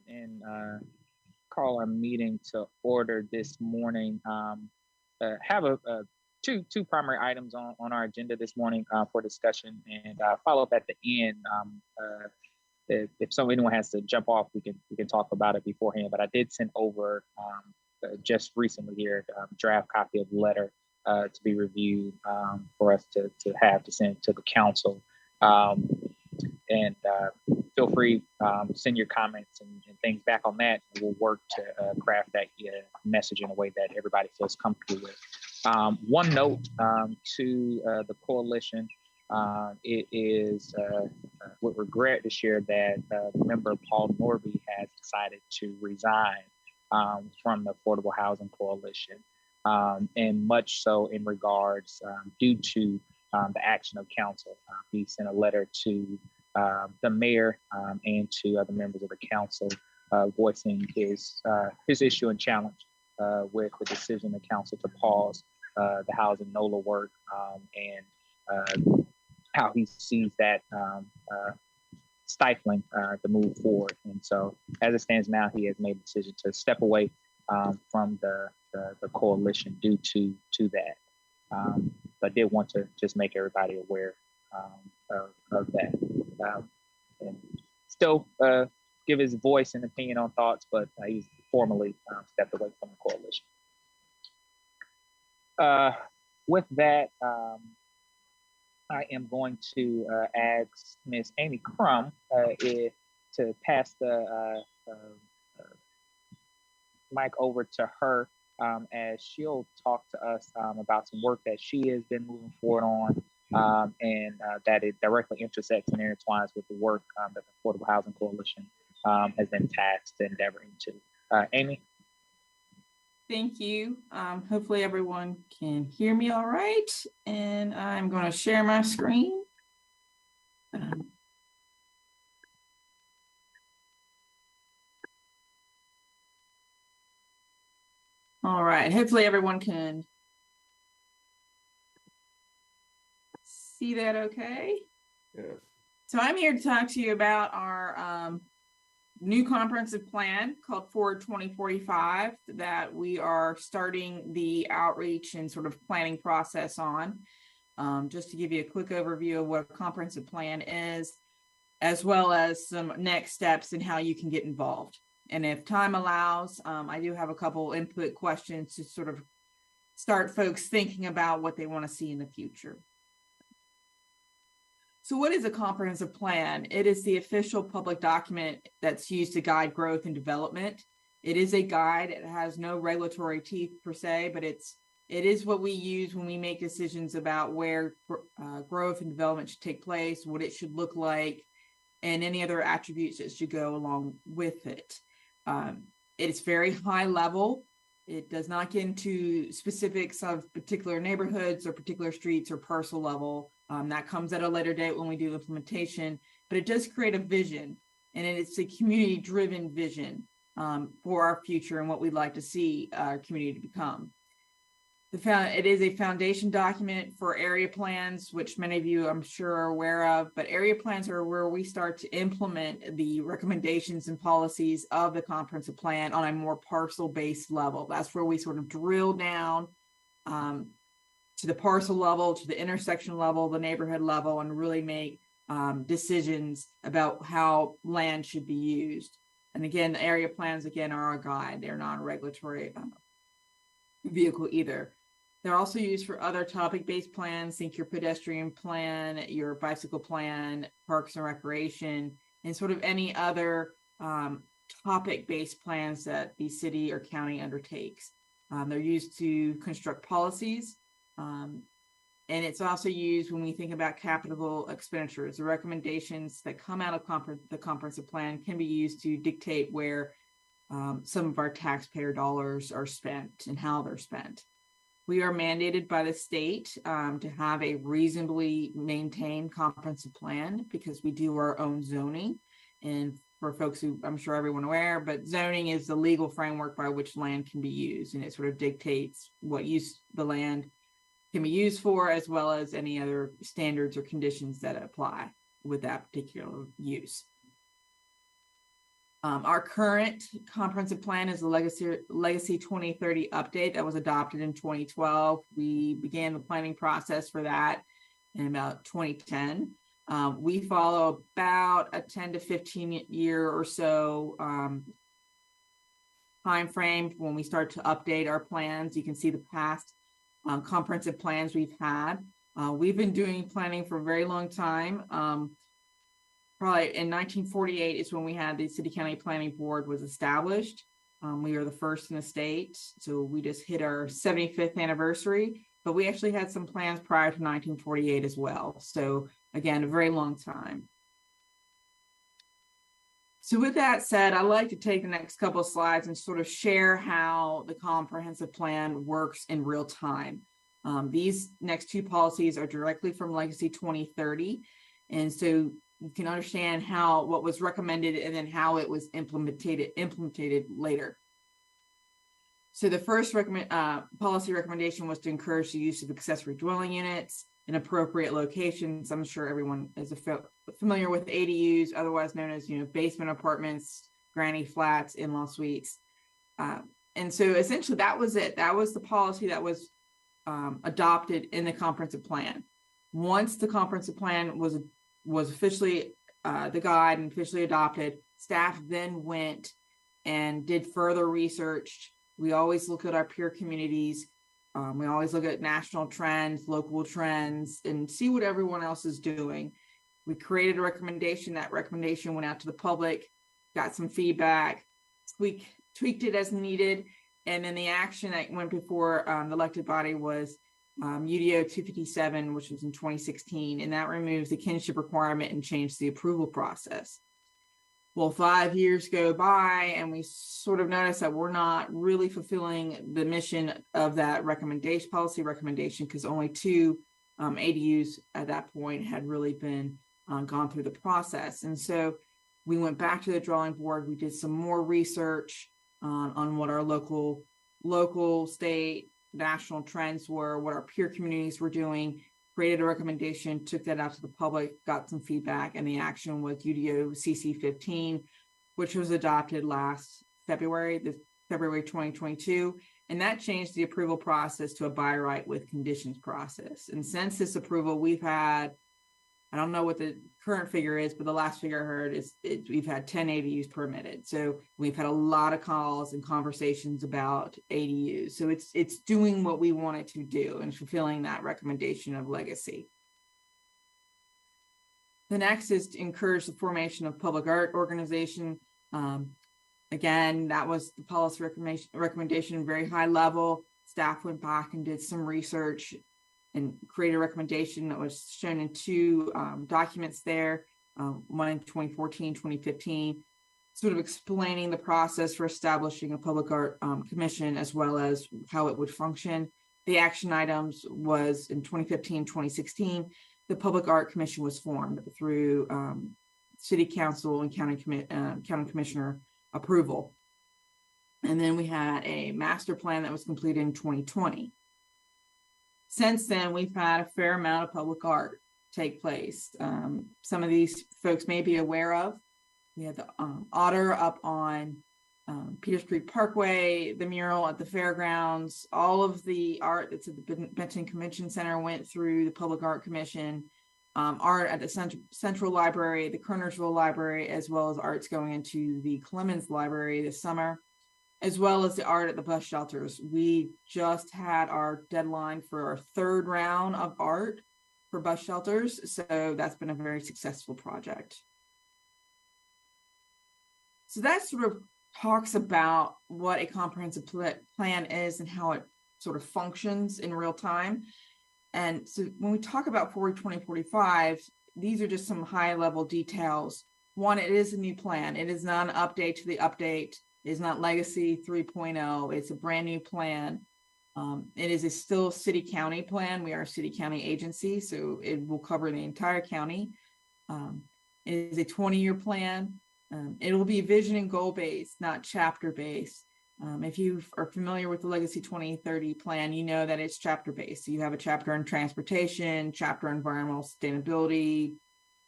and call our meeting to order this morning. Have two primary items on our agenda this morning for discussion, and follow up at the end. If anyone has to jump off, we can talk about it beforehand. But I did send over just recently here draft copy of the letter to be reviewed for us to send to the council. And feel free send your comments and things back on that. We'll work to craft that message in a way that everybody feels comfortable with. One note to the coalition, it is with regret to share that member Paul Norby has decided to resign from the Affordable Housing Coalition, and much so in regards due to the action of council. He sent a letter to the mayor and to other members of the council voicing his issue and challenge with the decision of council to pause the housing NOLA work, and how he sees that stifling the move forward. And so as it stands now, he has made the decision to step away from the coalition due to that. But did want to just make everybody aware of that. And still give his voice and opinion on thoughts, but he's formally stepped away from the coalition. With that, I am going to ask Ms. Amy Crum to pass the mic over to her as she'll talk to us about some work that she has been moving forward on, and that it directly intersects and intertwines with the work that the Affordable Housing Coalition has been tasked to endeavoring to. Amy? Thank you. Hopefully everyone can hear me all right. And I'm going to share my screen. All right. Hopefully everyone can see that okay. Yeah. So I'm here to talk to you about our new comprehensive plan called Forward 2045 that we are starting the outreach and sort of planning process on. Just to give you a quick overview of what a comprehensive plan is, as well as some next steps and how you can get involved. And if time allows, I do have a couple input questions to sort of start folks thinking about what they want to see in the future. So what is a comprehensive plan? It is the official public document that's used to guide growth and development. It is a guide. It has no regulatory teeth per se, but it is what we use when we make decisions about where growth and development should take place, what it should look like, and any other attributes that should go along with it. It is very high level. It does not get into specifics of particular neighborhoods or particular streets or parcel level. That comes at a later date when we do implementation, but it does create a vision, and it's a community-driven vision for our future and what we'd like to see our community to become. It is a foundation document for area plans, which many of you I'm sure are aware of, but area plans are where we start to implement the recommendations and policies of the comprehensive plan on a more parcel-based level. That's where we sort of drill down to the parcel level, to the intersection level, the neighborhood level, and really make decisions about how land should be used. And again, the area plans, again, are a guide. They're not a regulatory vehicle either. They're also used for other topic-based plans. Think your pedestrian plan, your bicycle plan, parks and recreation, and sort of any other topic-based plans that the city or county undertakes. They're used to construct policies. And it's also used when we think about capital expenditures. The recommendations that come out of the comprehensive plan can be used to dictate where some of our taxpayer dollars are spent and how they're spent. We are mandated by the state to have a reasonably maintained comprehensive plan because we do our own zoning. And for folks who I'm sure everyone aware, but zoning is the legal framework by which land can be used, and it sort of dictates what use the land can be used for, as well as any other standards or conditions that apply with that particular use. Our current comprehensive plan is the Legacy 2030 update that was adopted in 2012. We began the planning process for that in about 2010. We follow about a 10 to 15 year or so time frame when we start to update our plans. You can see the past comprehensive plans we've had. We've been doing planning for a very long time. Probably in 1948 is when we had the City County Planning Board was established. We were the first in the state, so we just hit our 75th anniversary, but we actually had some plans prior to 1948 as well. So again, a very long time. So with that said, I'd like to take the next couple of slides and sort of share how the comprehensive plan works in real time. These next two policies are directly from Legacy 2030. And so you can understand what was recommended and then how it was implemented later. So the first policy recommendation was to encourage the use of accessory dwelling units in appropriate locations. I'm sure everyone is familiar with ADUs, otherwise known as basement apartments, granny flats, in-law suites. And so essentially that was it. That was the policy that was adopted in the comprehensive plan. Once the comprehensive plan was officially the guide and officially adopted, staff then went and did further research. We always look at our peer communities. We always look at national trends, local trends, and see what everyone else is doing. We created a recommendation. That recommendation went out to the public, got some feedback, tweaked it as needed. And then the action that went before the elected body was UDO 257, which was in 2016, and that removes the kinship requirement and changed the approval process. Well, 5 years go by and we sort of notice that we're not really fulfilling the mission of that policy recommendation, because only 2 ADUs at that point had really been gone through the process. And so we went back to the drawing board. We did some more research on what our local, state, national trends were, what our peer communities were doing, created a recommendation, took that out to the public, got some feedback, and the action was UDO CC 15, which was adopted last February 2022. And that changed the approval process to a by right with conditions process. And since this approval, we've had, I don't know what the current figure is, but the last figure I heard is we've had 10 ADUs permitted. So we've had a lot of calls and conversations about ADUs. So it's doing what we want it to do and fulfilling that recommendation of Legacy. The next is to encourage the formation of public art organization. Again, that was the policy recommendation, very high level. Staff went back and did some research and create a recommendation that was shown in 2 documents there, one in 2014, 2015, sort of explaining the process for establishing a public art commission, as well as how it would function. The action items was in 2015, 2016, the Public Art Commission was formed through City Council and County Commissioner approval. And then we had a master plan that was completed in 2020. Since then, we've had a fair amount of public art take place. Some of these folks may be aware of. We had the otter up on Peters Creek Parkway, the mural at the fairgrounds, all of the art that's at the Benton Convention Center went through the Public Art Commission, art at the Central Library, the Kernersville Library, as well as arts going into the Clemens Library this summer, as well as the art at the bus shelters. We just had our deadline for our 3rd round of art for bus shelters. So that's been a very successful project. So that sort of talks about what a comprehensive plan is and how it sort of functions in real time. And so when we talk about Forward 2045, these are just some high level details. One, it is a new plan. It is not an update to the update. It is not Legacy 3.0. It's a brand new plan. It is still city county plan. We are a city county agency, so it will cover the entire county. It is a 20-year plan. It will be vision and goal based, not chapter based. If you are familiar with the Legacy 2030 plan, you know that it's chapter based. So you have a chapter on transportation, chapter on environmental sustainability,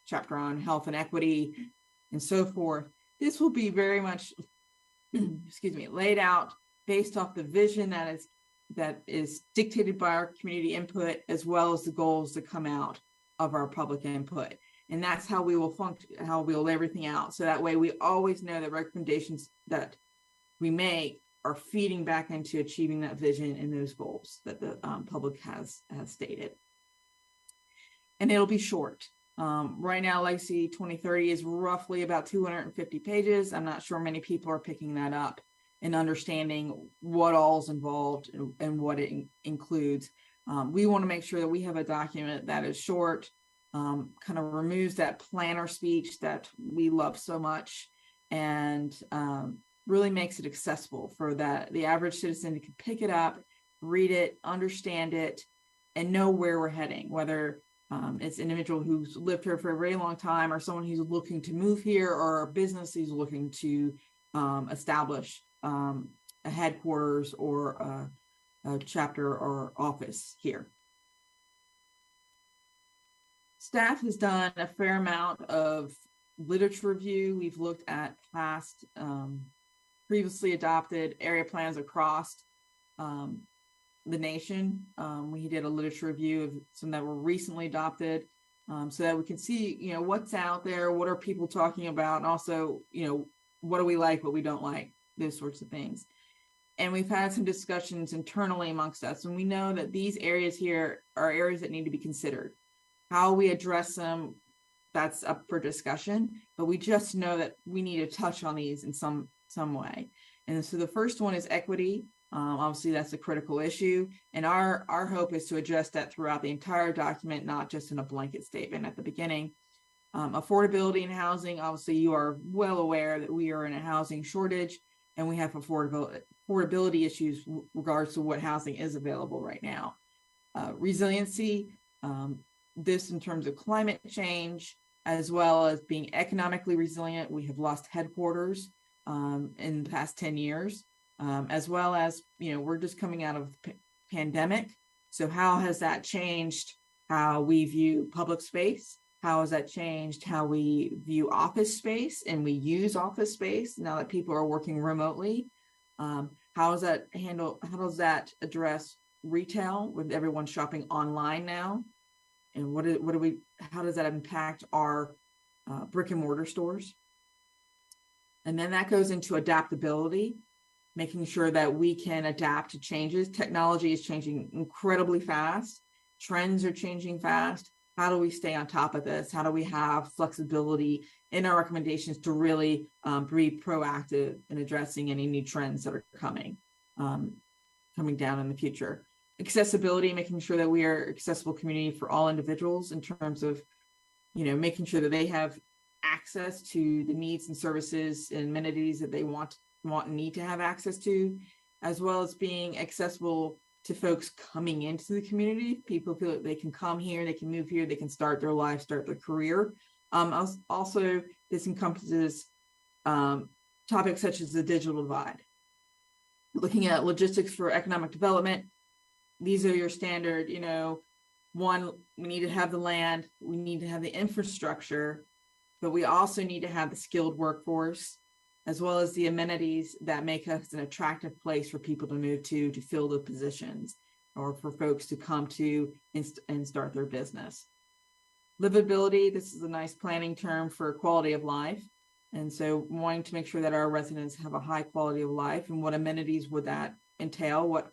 chapter on health and equity, and so forth. this will be very much, excuse me, laid out based off the vision that is dictated by our community input, as well as the goals that come out of our public input. And that's how we will function, how we'll lay everything out. So that way we always know that recommendations that we make are feeding back into achieving that vision and those goals that the public has stated. And it'll be short. Right now, Legacy 2030 is roughly about 250 pages. I'm not sure many people are picking that up and understanding what all is involved and what it includes. We want to make sure that we have a document that is short, kind of removes that planner speech that we love so much, and really makes it accessible for the average citizen to pick it up, read it, understand it, and know where we're heading, whether it's an individual who's lived here for a very long time, or someone who's looking to move here, or a business who's looking to establish a headquarters or a chapter or office here. Staff has done a fair amount of literature review. We've looked at past previously adopted area plans across the nation. We did a literature review of some that were recently adopted, so that we can see, what's out there, what are people talking about, and also, what do we like, what we don't like, those sorts of things. And we've had some discussions internally amongst us, and we know that these areas here are areas that need to be considered. How we address them, that's up for discussion, but we just know that we need to touch on these in some way. And so the first one is equity. Obviously, that's a critical issue, and our hope is to address that throughout the entire document, not just in a blanket statement at the beginning. Affordability in housing. Obviously, you are well aware that we are in a housing shortage, and we have affordability issues in regards to what housing is available right now. Resiliency. This in terms of climate change, as well as being economically resilient. We have lost headquarters in the past 10 years. As well as, we're just coming out of the pandemic. So how has that changed how we view public space? How has that changed how we view office space and we use office space now that people are working remotely? How does that address retail with everyone shopping online now? And how does that impact our brick and mortar stores? And then that goes into adaptability, making sure that we can adapt to changes. Technology is changing incredibly fast. Trends are changing fast. How do we stay on top of this? How do we have flexibility in our recommendations to really be proactive in addressing any new trends that are coming down in the future? Accessibility, making sure that we are accessible community for all individuals in terms of, making sure that they have access to the needs and services and amenities that they want and need to have access to, as well as being accessible to folks coming into the community. People feel that they can come here, they can move here, they can start their life, start their career. Also, this encompasses topics such as the digital divide. Looking at logistics for economic development, these are your standard, one, we need to have the land, we need to have the infrastructure, but we also need to have the skilled workforce, as well as the amenities that make us an attractive place for people to move to fill the positions, or for folks to come to and start their business. Livability, this is a nice planning term for quality of life. And so wanting to make sure that our residents have a high quality of life, and what amenities would that entail? What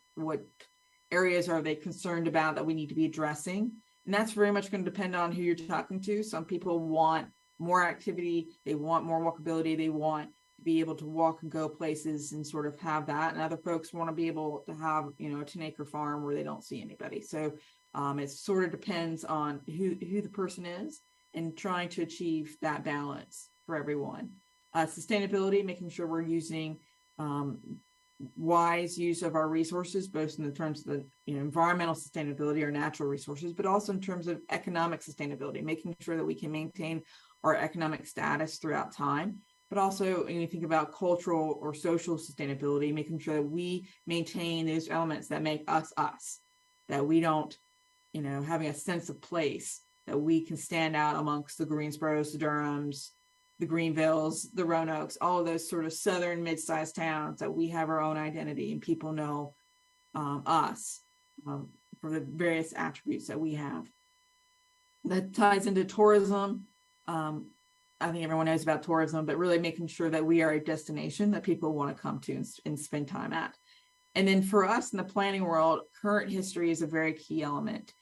areas are they concerned about that we need to be addressing? And that's very much going to depend on who you're talking to. Some people want more activity, they want more walkability, they want to be able to walk and go places and sort of have that. And other folks want to be able to have, a 10-acre farm where they don't see anybody. So it sort of depends on who the person is, and trying to achieve that balance for everyone. Sustainability, making sure we're using wise use of our resources, both in the terms of the environmental sustainability or natural resources, but also in terms of economic sustainability, making sure that we can maintain our economic status throughout time. But also, when you think about cultural or social sustainability, making sure that we maintain those elements that make us us, that we don't, having a sense of place, that we can stand out amongst the Greensboros, the Durhams, the Greenvilles, the Roanoke's, all of those sort of southern mid-sized towns that we have our own identity and people know us for the various attributes that we have. That ties into tourism. I think everyone knows about tourism, but really making sure that we are a destination that people want to come to and spend time at. And then for us in the planning world, current history is a very key element.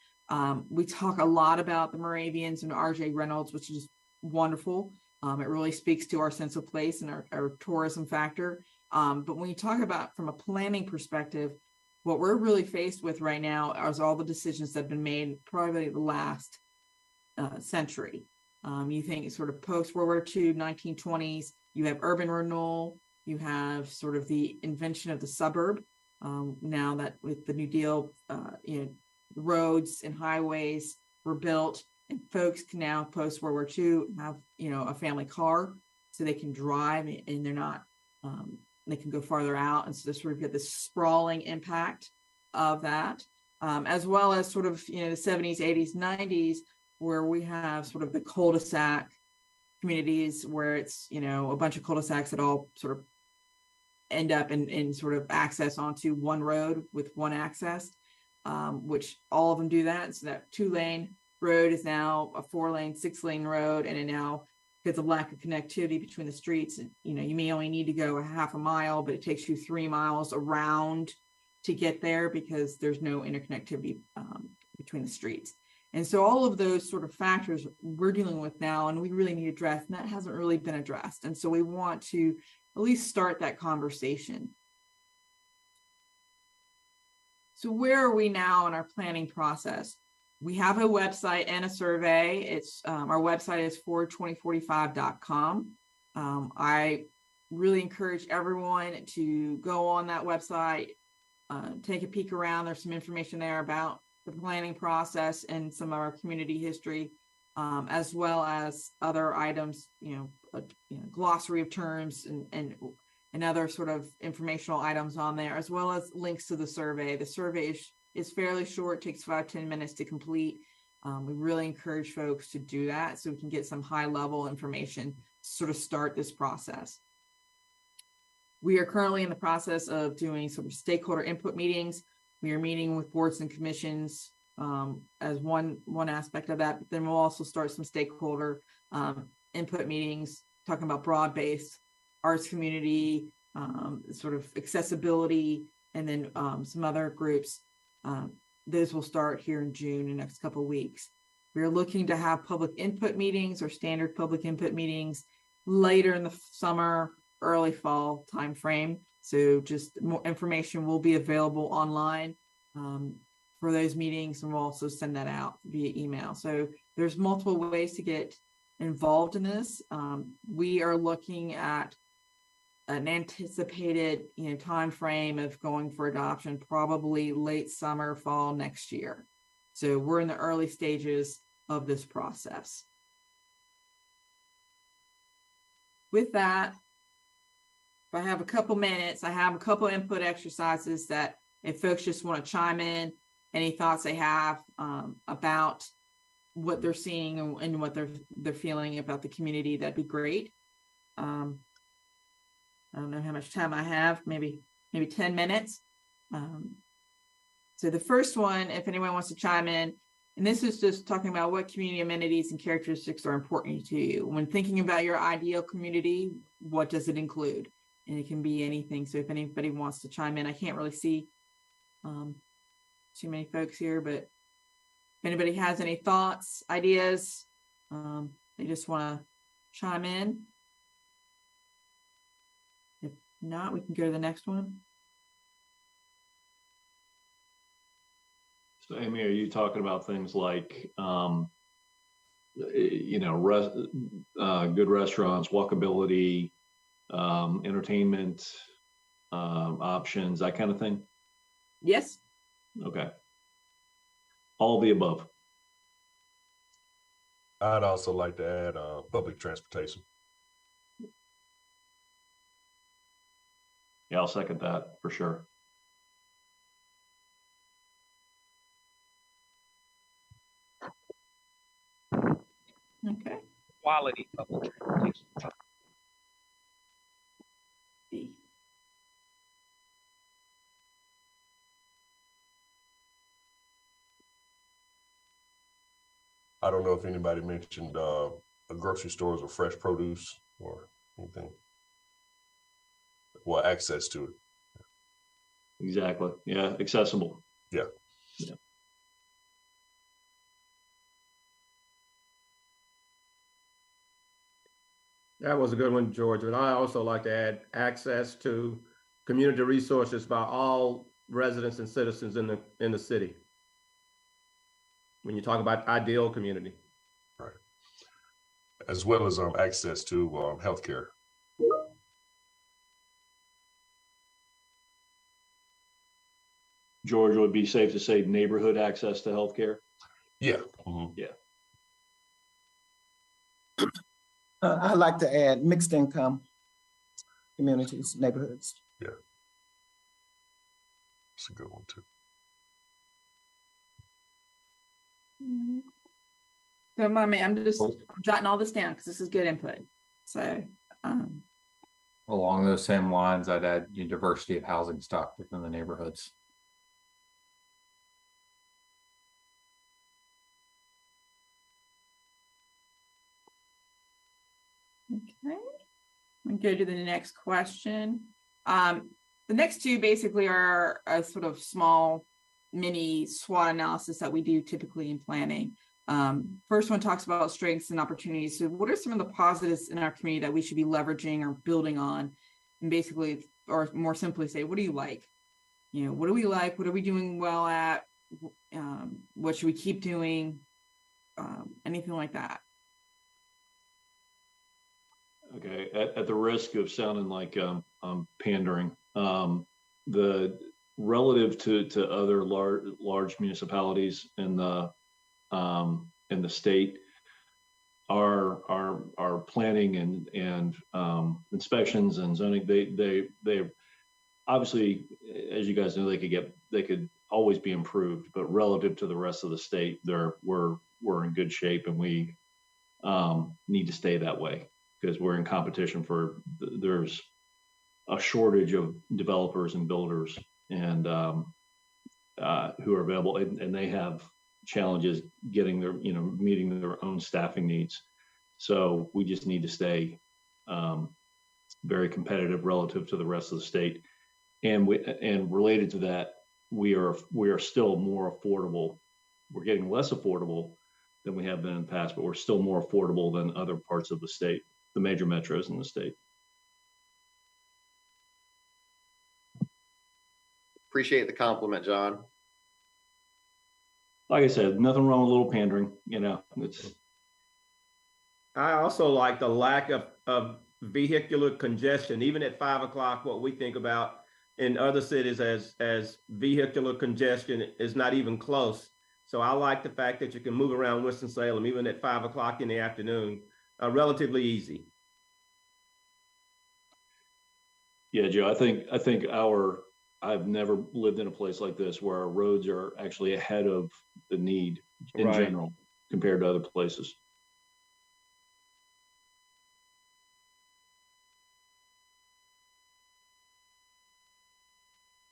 We talk a lot about the Moravians and R.J. Reynolds, which is wonderful. It really speaks to our sense of place and our tourism factor. But when you talk about from a planning perspective, what we're really faced with right now is all the decisions that have been made probably the last century. You think sort of post-World War II, 1920s, you have urban renewal, you have sort of the invention of the suburb. Now that with the New Deal, roads and highways were built, and folks can now post-World War II have, a family car so they can drive and they're not, they can go farther out. And so they sort of get this sprawling impact of that, as well as sort of, the 70s, 80s, 90s, where we have sort of the cul-de-sac communities where it's, a bunch of cul-de-sacs that all sort of end up in sort of access onto one road with one access, which all of them do that. So that 2-lane road is now a 4-lane, 6-lane road. And it now, because of lack of connectivity between the streets, and, you may only need to go a half a mile, but it takes you 3 miles around to get there because there's no interconnectivity between the streets. And so all of those sort of factors we're dealing with now, and we really need to address, and that hasn't really been addressed. And so we want to at least start that conversation. So where are we now in our planning process? We have a website and a survey. It's our website is for2045.com. I really encourage everyone to go on that website, take a peek around. There's some information there about the planning process and some of our community history, as well as other items, glossary of terms and other sort of informational items on there, as well as links to the survey. The survey is fairly short, takes 5-10 minutes to complete. We really encourage folks to do that so we can get some high level information to sort of start this process. We are currently in the process of doing sort of stakeholder input meetings. We are meeting with boards and commissions as one aspect of that, but then we'll also start some stakeholder input meetings, talking about broad-based arts community, sort of accessibility, and then some other groups. Those will start here in June, in the next couple of weeks. We're looking to have public input meetings or standard public input meetings later in the summer, early fall timeframe. So just more information will be available online for those meetings, and we'll also send that out via email. So there's multiple ways to get involved in this. We are looking at an anticipated time frame of going for adoption probably late summer, fall next year. So we're in the early stages of this process. With that, if I have a couple minutes, I have a couple input exercises that if folks just want to chime in, any thoughts they have about what they're seeing and what they're feeling about the community, that'd be great. I don't know how much time I have, maybe 10 minutes. So the first one, if anyone wants to chime in, and this is just talking about what community amenities and characteristics are important to you. When thinking about your ideal community, what does it include? And it can be anything. So if anybody wants to chime in, I can't really see too many folks here, but if anybody has any thoughts, ideas, they just want to chime in. If not, we can go to the next one. So Amy, are you talking about things like, good restaurants, walkability, entertainment options, that kind of thing? Yes. Okay. All the above. I'd also like to add public transportation. Yeah, I'll second that for sure. Okay. quality public transportation. I don't know if anybody mentioned grocery stores or fresh produce or anything. Well, access to it. Exactly. Yeah. Accessible. Yeah. Yeah. That was a good one, George. And I also like to add access to community resources by all residents and citizens in the city. When you talk about ideal community. Right. As well as access to healthcare. George, would it be safe to say neighborhood access to healthcare? Yeah. Mm-hmm. Yeah. I like to add mixed income communities, neighborhoods. Yeah. That's a good one too. So, mommy, I'm just jotting all this down because this is good input. So, along those same lines, I'd add diversity of housing stock within the neighborhoods. okay. We go to the next question. The next two basically are a sort of small mini SWOT analysis that we do typically in planning. First one talks about strengths and opportunities. So what are some of the positives in our community that we should be leveraging or building on? And basically, or more simply say, what do you like? What do we like? What are we doing well at? What should we keep doing? Anything like that. Okay. At the risk of sounding like I'm pandering, the relative to other large municipalities in the state, our planning and inspections and zoning, they obviously, as you guys know, they could always be improved, but relative to the rest of the state, we're in good shape, and we need to stay that way because we're in competition there's a shortage of developers and builders and who are available, and they have challenges getting meeting their own staffing needs. So we just need to stay very competitive relative to the rest of the state. And related to that, we are still more affordable. We're getting less affordable than we have been in the past, but we're still more affordable than other parts of the state, the major metros in the state. Appreciate the compliment, John. Like I said, nothing wrong with a little pandering. I also like the lack of vehicular congestion, even at 5 o'clock. What we think about in other cities as vehicular congestion is not even close. So I like the fact that you can move around Winston-Salem even at 5 o'clock in the afternoon, relatively easy. Yeah, Joe, I think I've never lived in a place like this where our roads are actually ahead of the need in general compared to other places.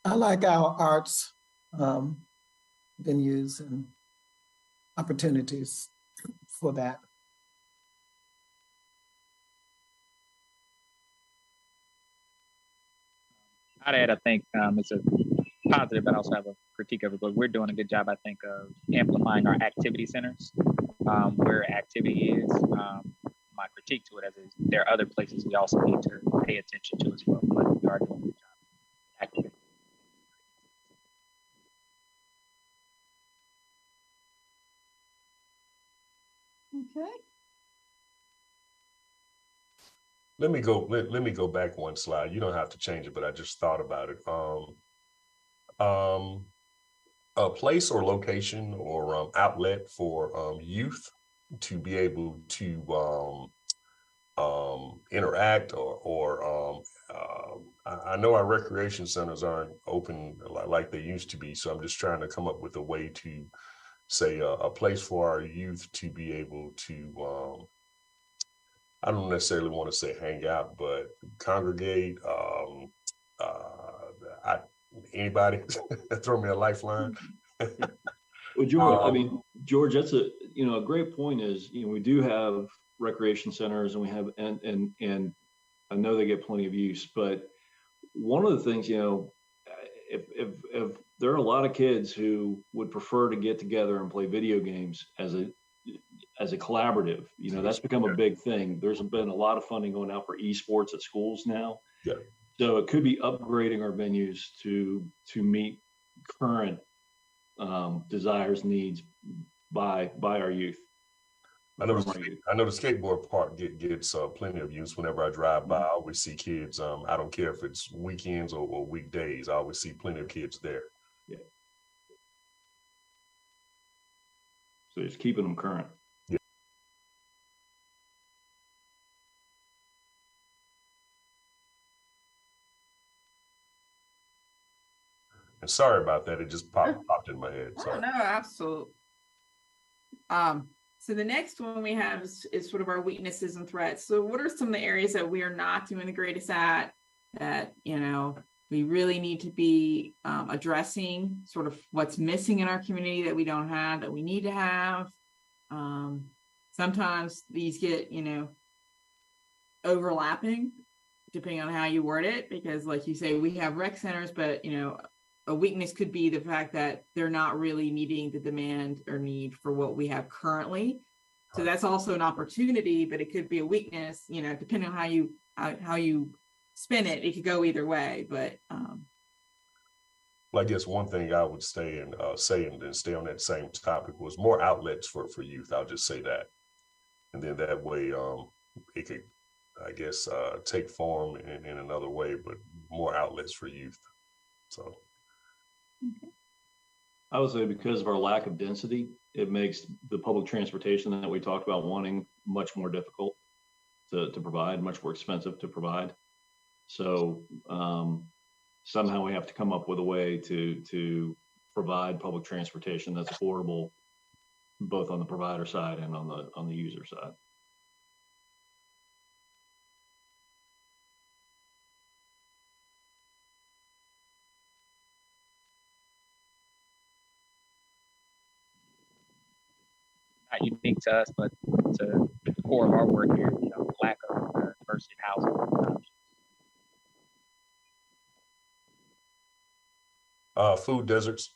I like our arts venues and opportunities for that. I'd add, I think it's a positive, but I also have a critique of it, but we're doing a good job, I think, of amplifying our activity centers where activity is. My critique to it is there are other places we also need to pay attention to as well, but we are doing a good job. Activity. Okay. Let me go back one slide. You don't have to change it, but I just thought about it. A place or location or outlet for youth to be able to interact or I know our recreation centers aren't open like they used to be, so I'm just trying to come up with a way to say a place for our youth to be able to I don't necessarily want to say hang out, but congregate. Anybody throw me a lifeline. Well, George, George, that's a great point. Is we do have recreation centers, and we have and I know they get plenty of use, but one of the things, if there are a lot of kids who would prefer to get together and play video games as a collaborative, that's become a big thing. There's been a lot of funding going out for esports at schools now. Yeah. So it could be upgrading our venues to meet current desires, needs by our youth. I know the skateboard park gets plenty of use whenever I drive by. I always see kids. I don't care if it's weekends or weekdays. I always see plenty of kids there. Yeah. So just keeping them current. Yeah. And sorry about that. It just popped in my head. Oh, no, absolutely. So the next one we have is sort of our weaknesses and threats. So what are some of the areas that we are not doing the greatest at, that, we really need to be addressing, sort of what's missing in our community that we don't have, that we need to have? Sometimes these get, overlapping depending on how you word it, because like you say, we have rec centers, but, a weakness could be the fact that they're not really meeting the demand or need for what we have currently. So that's also an opportunity, but it could be a weakness, depending on how you spin it. It could go either way, but well, I guess one thing I would say and stay on that same topic was more outlets for youth. I'll just say that, and then that way it could, I guess, take form in another way, but more outlets for youth. So. Okay. I would say because of our lack of density, it makes the public transportation that we talked about wanting much more difficult to provide, much more expensive to provide. So somehow we have to come up with a way to provide public transportation that's affordable, both on the provider side and on the user side. Not unique to us, but to the core of our work here, lack of diversity housing options. Food deserts.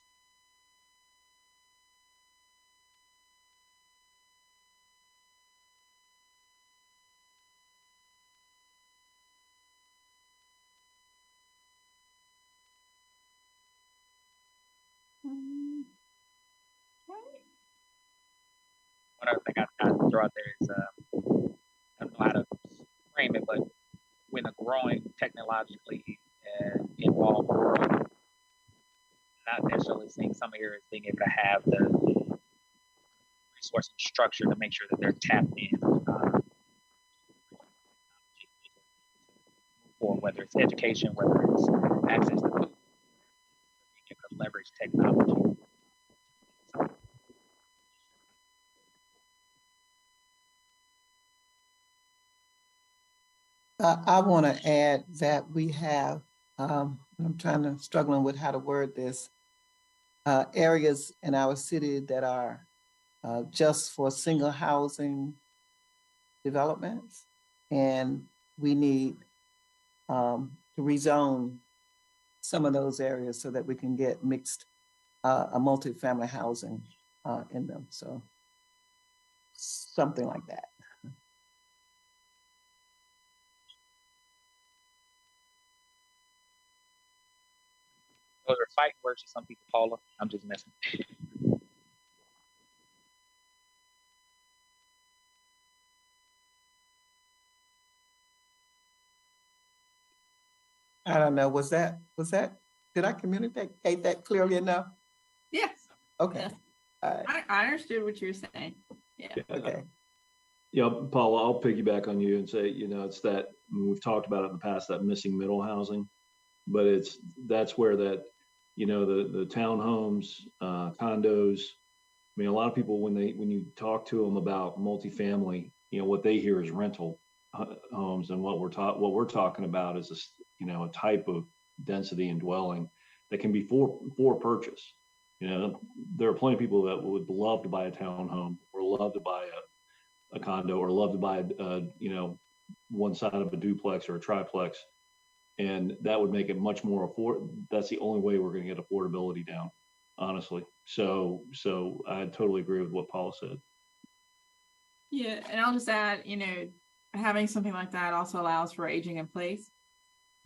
One other thing I'd throw out there is I don't know how to frame it, but when a growing technologically involved world, not necessarily seeing some areas being able to have the resource and structure to make sure that they're tapped in for whether it's education, whether it's access to food, being able to leverage technology. I want to add that we have, I'm struggling with how to word this, areas in our city that are just for single housing developments. And we need to rezone some of those areas so that we can get mixed, a multifamily housing in them. So something like that. Those are fighting words to some people, Paula. I'm just messing. I don't know, was that, did I communicate that clearly enough? Yes. Okay. Yes. All right. I understood what you're saying. Yeah. Okay. Yeah, Paula, I'll piggyback on you and say, it's that we've talked about it in the past, that missing middle housing, but that's where that, the townhomes, condos. I mean, a lot of people when you talk to them about multifamily, what they hear is rental, homes, and what we're talking about is a type of density and dwelling that can be for purchase. There are plenty of people that would love to buy a townhome, or love to buy a condo, or love to buy one side of a duplex or a triplex, and that would make it much more that's the only way we're going to get affordability down, honestly. So I totally agree with what Paula said. Yeah, and I'll just add, having something like that also allows for aging in place.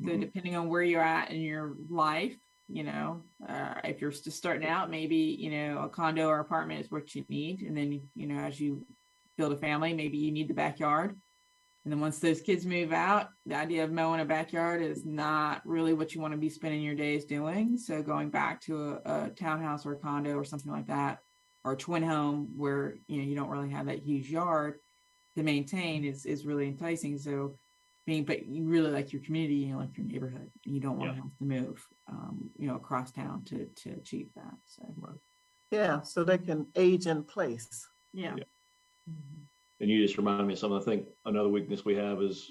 So depending on where you're at in your life, if you're just starting out, maybe, a condo or apartment is what you need. And then, as you build a family, maybe you need the backyard. And then once those kids move out, the idea of mowing a backyard is not really what you want to be spending your days doing. So going back to a townhouse or a condo or something like that, or a twin home where, you don't really have that huge yard to maintain is really enticing. So but you really like your community, you like your neighborhood, and you don't want to have to move, across town to achieve that. So, yeah, so they can age in place. Yeah. And you just reminded me of something. I think another weakness we have is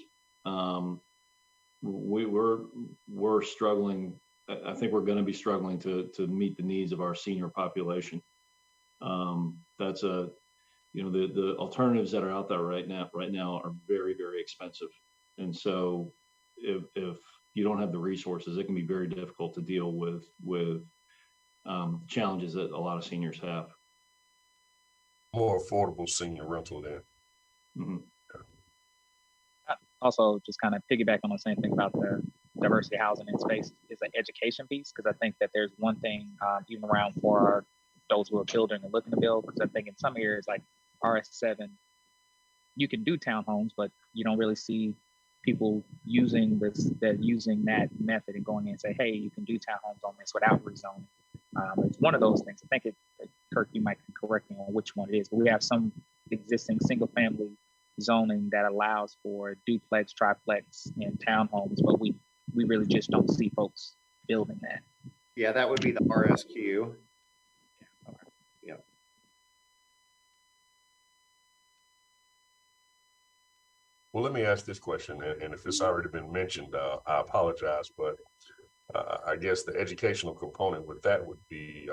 we're struggling. I think we're going to be struggling to meet the needs of our senior population. That's the alternatives that are out there right now are very, very expensive. And so if you don't have the resources, it can be very difficult to deal with challenges that a lot of seniors have. More affordable senior rental then. Mm-hmm. Also, just kind of piggyback on the same thing about the diversity housing in space is an education piece, because I think that there's one thing even around for those who are building and looking to build, because I think in some areas like RS7, you can do townhomes, but you don't really see people using that method and going in and say, hey, you can do townhomes on this without rezoning. It's one of those things. I think Kirk, you might correct me on which one it is, but we have some existing single family zoning that allows for duplex, triplex, and townhomes, but we really just don't see folks building that. Yeah, that would be the RSQ. Yeah. Well, let me ask this question, and if it's already been mentioned, I apologize, but I guess the educational component with that would be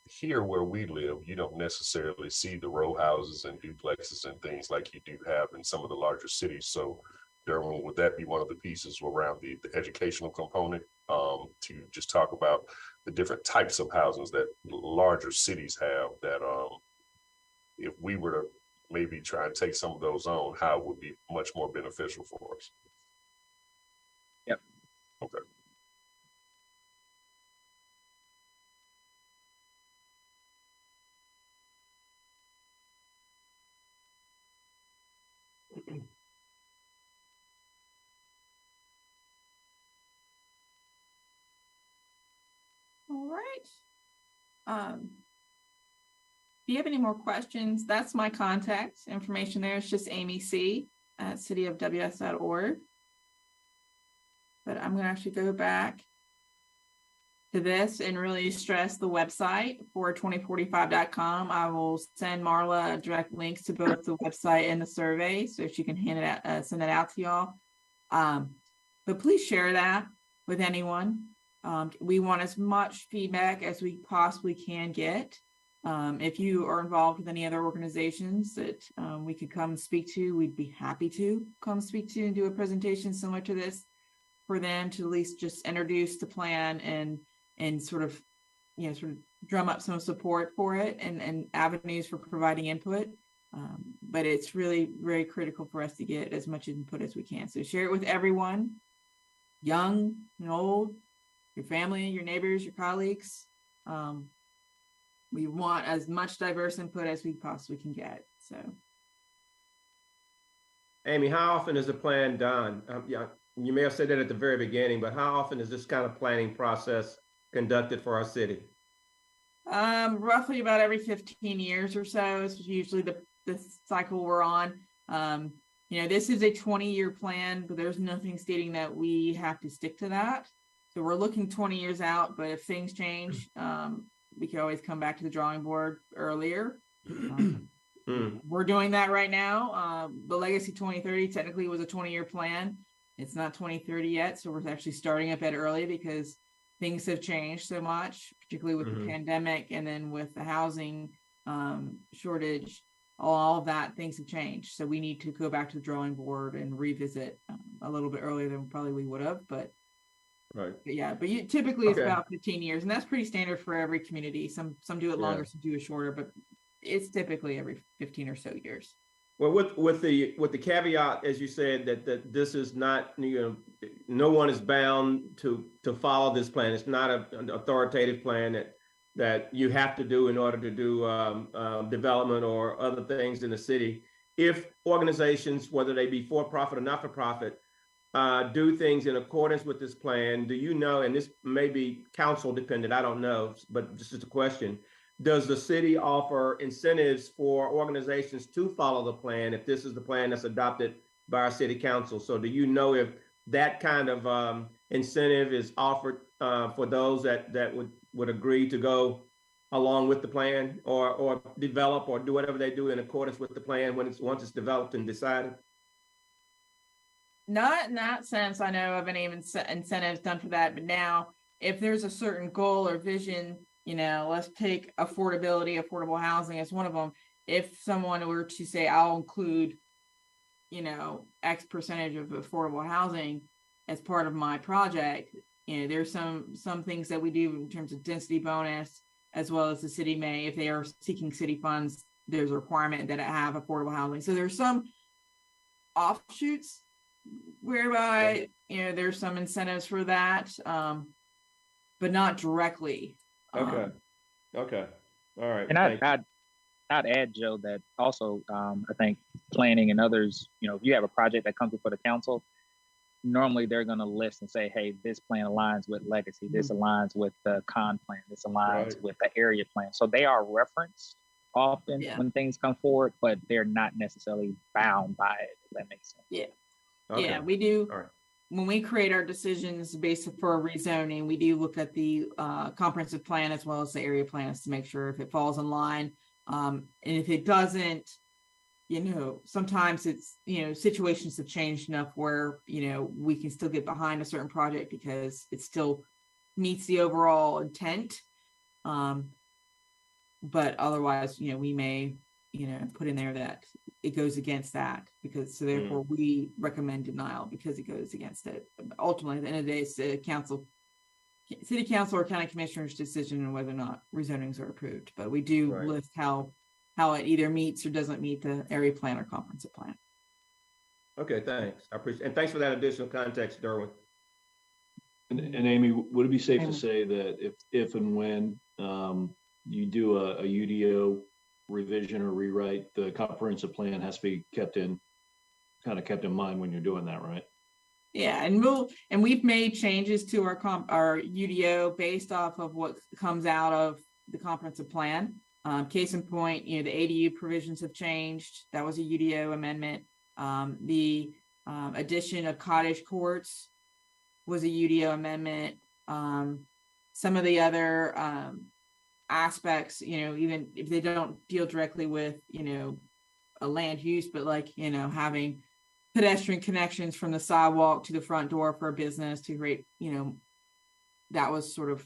here where we live, you don't necessarily see the row houses and duplexes and things like you do have in some of the larger cities. So, Derwin, would that be one of the pieces around the educational component to just talk about the different types of houses that larger cities have that if we were to maybe try and take some of those on, how it would be much more beneficial for us? Yep. Okay. All right. If you have any more questions, that's my contact information there. It's just Amy C. at cityofws.org. But I'm going to actually go back to this and really stress the website for 2045.com. I will send Marla direct links to both the website and the survey, so she can hand it out, send that out to y'all. But please share that with anyone. We want as much feedback as we possibly can get. If you are involved with any other organizations that we could come and speak to, we'd be happy to come speak to and do a presentation similar to this for them to at least just introduce the plan and sort of drum up some support for it and avenues for providing input. But it's really very critical for us to get as much input as we can. So share it with everyone, young and old, your family, your neighbors, your colleagues. We want as much diverse input as we possibly can get. So, Amy, how often is the plan done? You may have said that at the very beginning, but how often is this kind of planning process conducted for our city? Roughly about every 15 years or so is usually the cycle we're on. This is a 20-year plan, but there's nothing stating that we have to stick to that. So we're looking 20 years out, but if things change, we can always come back to the drawing board earlier. We're doing that right now. The Legacy 2030 technically was a 20-year plan. It's not 2030 yet, so we're actually starting up that early because things have changed so much, particularly with the pandemic and then with the housing shortage. All of that, things have changed. So we need to go back to the drawing board and revisit a little bit earlier than probably we would have, but typically it's about 15 years, and that's pretty standard for every community. Some do it longer, some do it shorter, but it's typically every 15 or so years. Well, with the caveat, as you said, that this is not, no one is bound to follow this plan. It's not an authoritative plan that you have to do in order to do development or other things in the city. If organizations, whether they be for-profit or not-for-profit, do things in accordance with this plan, do you know, and this may be council dependent, I don't know, but this is a question, does the city offer incentives for organizations to follow the plan if this is the plan that's adopted by our city council? So do you know if that kind of incentive is offered for those that would agree to go along with the plan or develop or do whatever they do in accordance with the plan once it's developed and decided? Not in that sense, I know of any incentives done for that, but now if there's a certain goal or vision, let's take affordable housing as one of them. If someone were to say, I'll include, X percentage of affordable housing as part of my project, there's some things that we do in terms of density bonus, as well as the city may, if they are seeking city funds, there's a requirement that it have affordable housing. So there's some offshoots whereby, there's some incentives for that, but not directly. Okay. All right. And I'd add, Joe, that also I think planning and others, if you have a project that comes before the council, normally they're going to list and say, hey, this plan aligns with legacy, this aligns with the con plan, this aligns with the area plan. So they are referenced often when things come forward, but they're not necessarily bound by it, if that makes sense. Yeah. Okay. Yeah, we do. All right. When we create our decisions based for rezoning, we do look at the comprehensive plan as well as the area plans to make sure if it falls in line. And if it doesn't, sometimes it's, situations have changed enough where, we can still get behind a certain project because it still meets the overall intent. But otherwise, we may, put in there that it goes against that so therefore we recommend denial because it goes against it. Ultimately, at the end of the day, it's the city council or county commissioner's decision on whether or not rezonings are approved. But we do list how it either meets or doesn't meet the area plan or comprehensive plan. Okay, thanks. I appreciate it. And thanks for that additional context, Derwin. And Amy, would it be safe to say that if and when you do a UDO revision or rewrite, the comprehensive plan has to be kept in mind when you're doing that, right? Yeah, and we've made changes to our UDO based off of what comes out of the comprehensive plan. Case in point, the ADU provisions have changed. That was a UDO amendment. The addition of cottage courts was a UDO amendment. Some of the other aspects, even if they don't deal directly with, a land use, but like, having pedestrian connections from the sidewalk to the front door for a business to create, that was sort of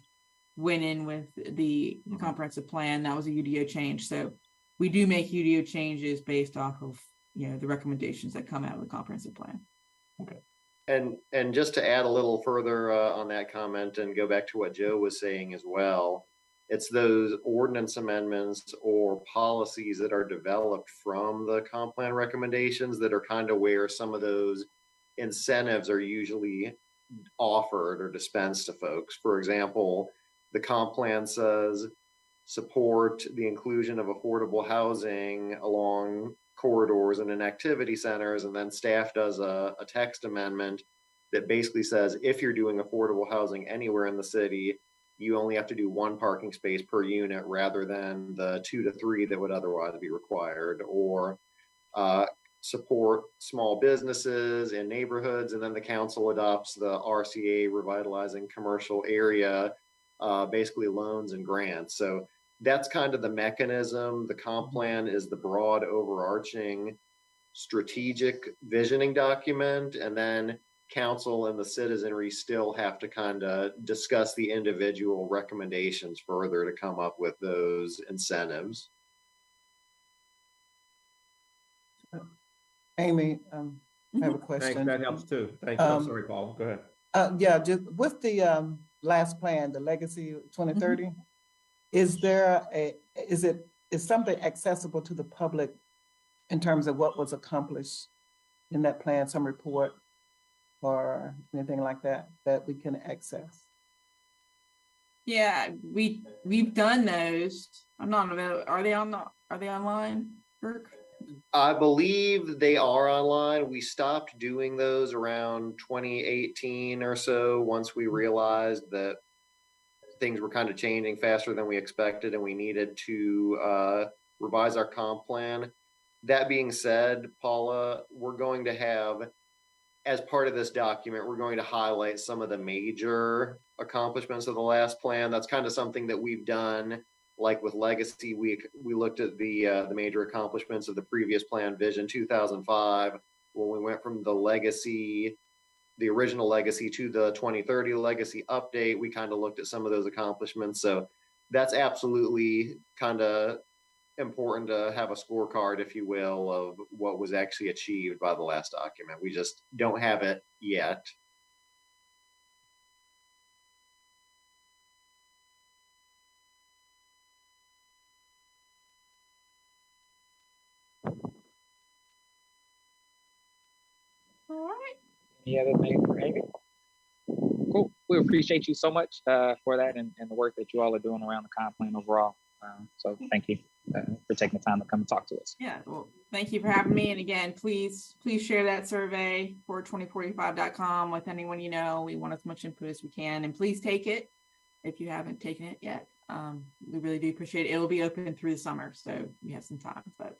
went in with the comprehensive plan. That was a UDO change. So we do make UDO changes based off of, the recommendations that come out of the comprehensive plan. Okay. And just to add a little further on that comment and go back to what Joe was saying as well, it's those ordinance amendments or policies that are developed from the comp plan recommendations that are kind of where some of those incentives are usually offered or dispensed to folks. For example, the comp plan says support the inclusion of affordable housing along corridors and in activity centers, and then staff does a text amendment that basically says if you're doing affordable housing anywhere in the city, you only have to do 1 parking space per unit rather than the 2 to 3 that would otherwise be required, or support small businesses in neighborhoods, and then the council adopts the RCA, revitalizing commercial area, basically loans and grants. So that's kind of the mechanism. The comp plan is the broad overarching strategic visioning document, and then council and the citizenry still have to kind of discuss the individual recommendations further to come up with those incentives. Amy, I have a question. Thanks, that helps too. Thank you. I'm sorry, Paul, go ahead. Yeah, just with the last plan, the Legacy 2030, is something accessible to the public in terms of what was accomplished in that plan, some report or anything like that we can access? Yeah, we've done those. I'm not available. Are they online, Kirk? I believe they are online. We stopped doing those around 2018 or so, once we realized that things were kind of changing faster than we expected and we needed to revise our comp plan. That being said, Paula, we're going to have, as part of this document, we're going to highlight some of the major accomplishments of the last plan. That's kind of something that we've done. Like with Legacy, we looked at the major accomplishments of the previous plan, Vision 2005, when we went from the original Legacy to the 2030 Legacy update. We kind of looked at some of those accomplishments. So that's absolutely kind of important to have a scorecard, if you will, of what was actually achieved by the last document. We just don't have it yet. All right. Any other thing for Amy? Cool. We appreciate you so much for that and the work that you all are doing around the comp plan overall. So thank you for taking the time to come and talk to us. Yeah, well, thank you for having me. And again, please share that survey for 2045.com with anyone you know. We want as much input as we can, and please take it if you haven't taken it yet. We really do appreciate it. It will be open through the summer, so we have some time. But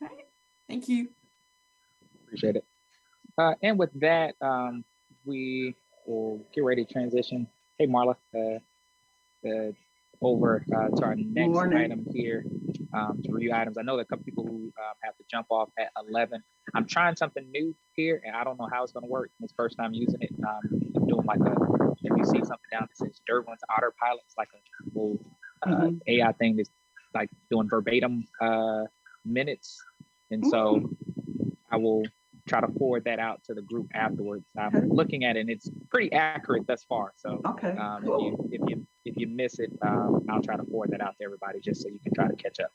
all right, thank you. Appreciate it. And with that, we will get ready to transition. Hey, Marla, over to our next item here, to review items. I know that a couple people who have to jump off at 11. I'm trying something new here, and I don't know how it's going to work. It's first time using it. I'm doing like if you see something down that says Derwin's Autopilot, it's like a little AI thing that's like doing verbatim minutes. And so I will try to forward that out to the group afterwards. I'm looking at it and it's pretty accurate thus far. So cool. if you miss it, I'll try to forward that out to everybody just so you can try to catch up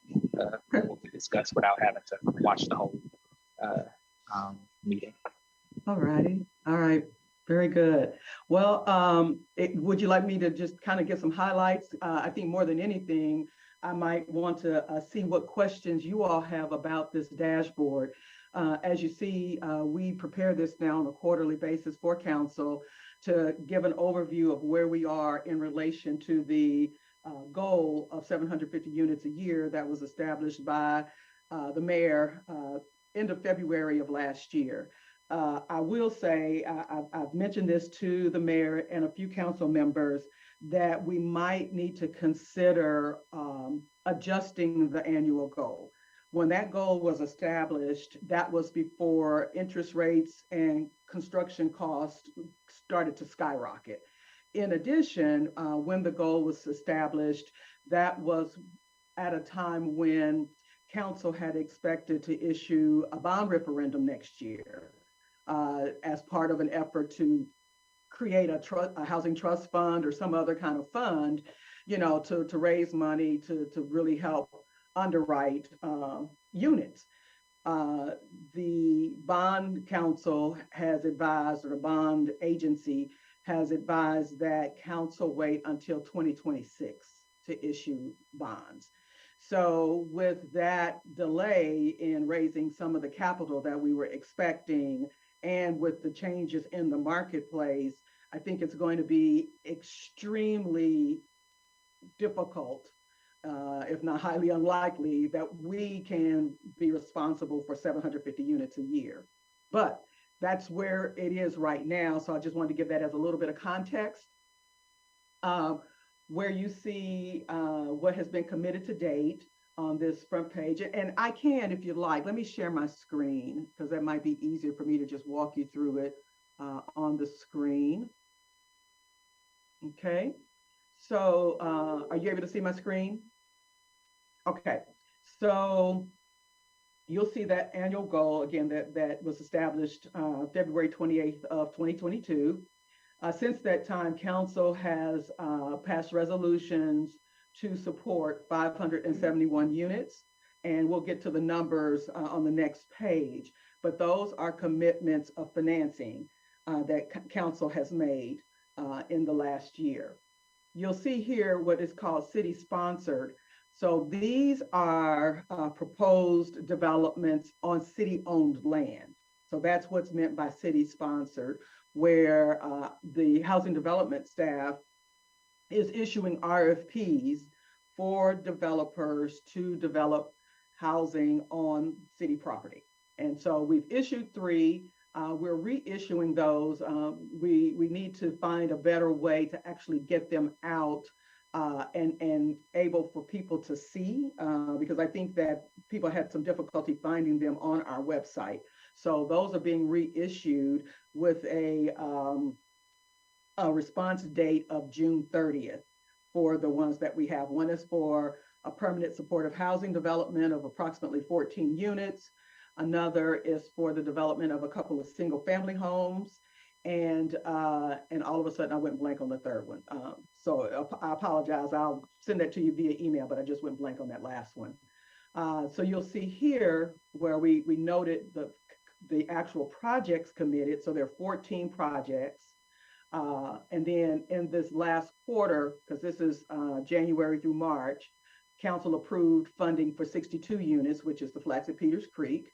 what we discussed without having to watch the whole meeting. All righty. All right. Very good. Well, would you like me to just kind of get some highlights? I think more than anything, I might want to see what questions you all have about this dashboard. As you see, we prepare this now on a quarterly basis for council to give an overview of where we are in relation to the goal of 750 units a year that was established by the mayor end of February of last year. I will say, I've mentioned this to the mayor and a few council members, that we might need to consider adjusting the annual goal. When that goal was established, that was before interest rates and construction costs started to skyrocket. In addition, when the goal was established, that was at a time when council had expected to issue a bond referendum next year as part of an effort to create a housing trust fund or some other kind of fund, you know, to raise money to really help underwrite units. The bond council has advised, or the bond agency has advised, that council wait until 2026 to issue bonds. So with that delay in raising some of the capital that we were expecting, and with the changes in the marketplace, I think it's going to be extremely difficult, if not highly unlikely, that we can be responsible for 750 units a year. But that's where it is right now. So I just wanted to give that as a little bit of context. where you see what has been committed to date on this front page. And I can, if you'd like, let me share my screen because that might be easier for me to just walk you through it on the screen. Okay, so are you able to see my screen? Okay, so you'll see that annual goal again that was established February 28th of 2022. Since that time, Council has passed resolutions to support 571 units, and we'll get to the numbers on the next page. But those are commitments of financing that Council has made in the last year. You'll see here what is called city-sponsored. So these are proposed developments on city-owned land. So that's what's meant by city-sponsored, where the housing development staff is issuing RFPs for developers to develop housing on city property. And so we've issued 3. We're reissuing those. We need to find a better way to actually get them out and able for people to see, because I think that people had some difficulty finding them on our website. So those are being reissued with a response date of June 30th for the ones that we have. One is for a permanent supportive housing development of approximately 14 units. Another is for the development of a couple of single family homes. And all of a sudden I went blank on the third one. So I apologize. I'll send that to you via email, but I just went blank on that last one. So you'll see here where we noted the actual projects committed. So there are 14 projects. And then in this last quarter, because this is January through March, Council approved funding for 62 units, which is the Flats at Peters Creek.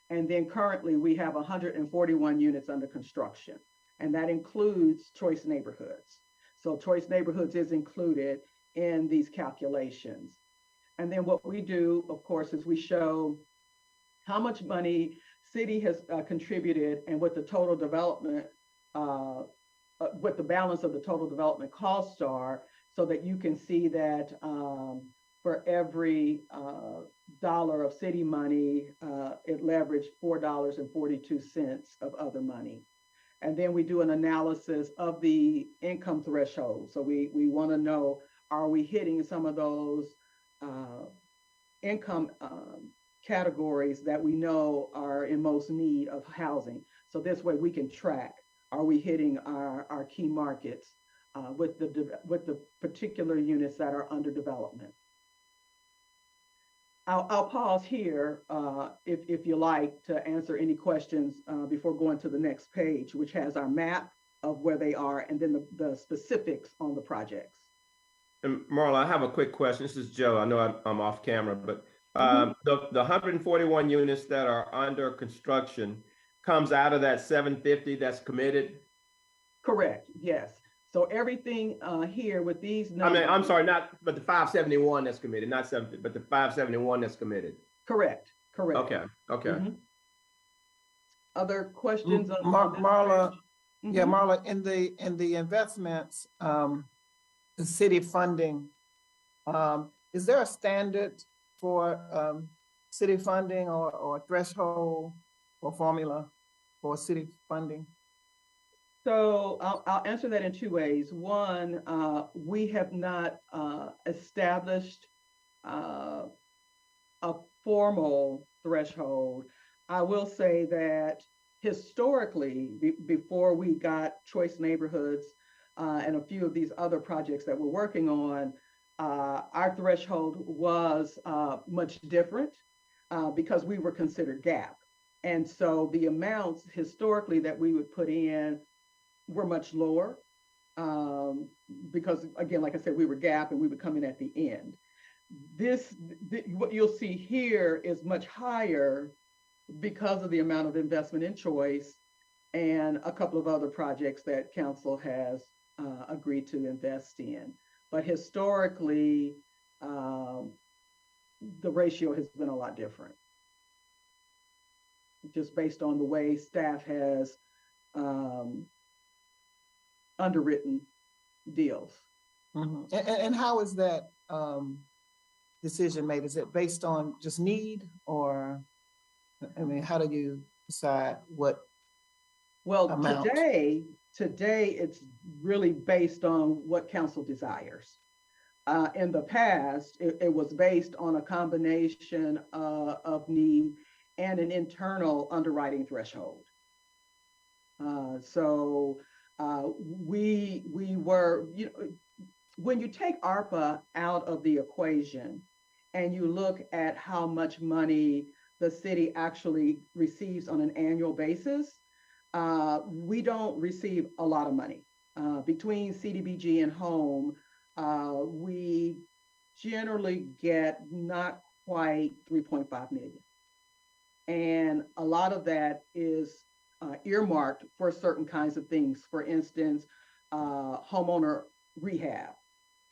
And then currently we have 141 units under construction, and that includes Choice Neighborhoods. So Choice Neighborhoods is included in these calculations. And then what we do, of course, is we show how much money city has contributed and what the total development, what the balance of the total development costs are, so that you can see that for every dollar of city money, it leveraged $4.42 of other money. And then we do an analysis of the income threshold. So we want to know, are we hitting some of those income categories that we know are in most need of housing? So this way we can track, are we hitting our key markets with the particular units that are under development? I'll pause here if you like to answer any questions before going to the next page, which has our map of where they are and then the specifics on the projects. And Marla, I have a quick question. This is Joe. I know I'm off camera, but the 141 units that are under construction comes out of that 750 that's committed? Correct, yes. So everything here with these numbers. I mean, I'm sorry, but the 571 that's committed, not 750, but the 571 that's committed. Correct. Okay. Mm-hmm. Other questions on Marla? Mm-hmm. Yeah, Marla, in the investments, the city funding, is there a standard for city funding or threshold or formula for city funding? So I'll answer that in 2 ways. One, we have not established a formal threshold. I will say that historically, before we got Choice Neighborhoods and a few of these other projects that we're working on, our threshold was much different because we were considered GAP. And so the amounts historically that we would put in were much lower because, again, like I said, we were GAP and we would come in at the end. What you'll see here is much higher because of the amount of investment in Choice and a couple of other projects that council has agreed to invest in. But historically, the ratio has been a lot different, just based on the way staff has underwritten deals. And how is that decision made? Is it based on just need, or, I mean, how do you decide what amount? Today it's really based on what council desires. In the past, it was based on a combination of need and an internal underwriting threshold. So we were, when you take ARPA out of the equation and you look at how much money the city actually receives on an annual basis, we don't receive a lot of money. Between CDBG and home, we generally get not quite 3.5 million. And a lot of that is earmarked for certain kinds of things. For instance, homeowner rehab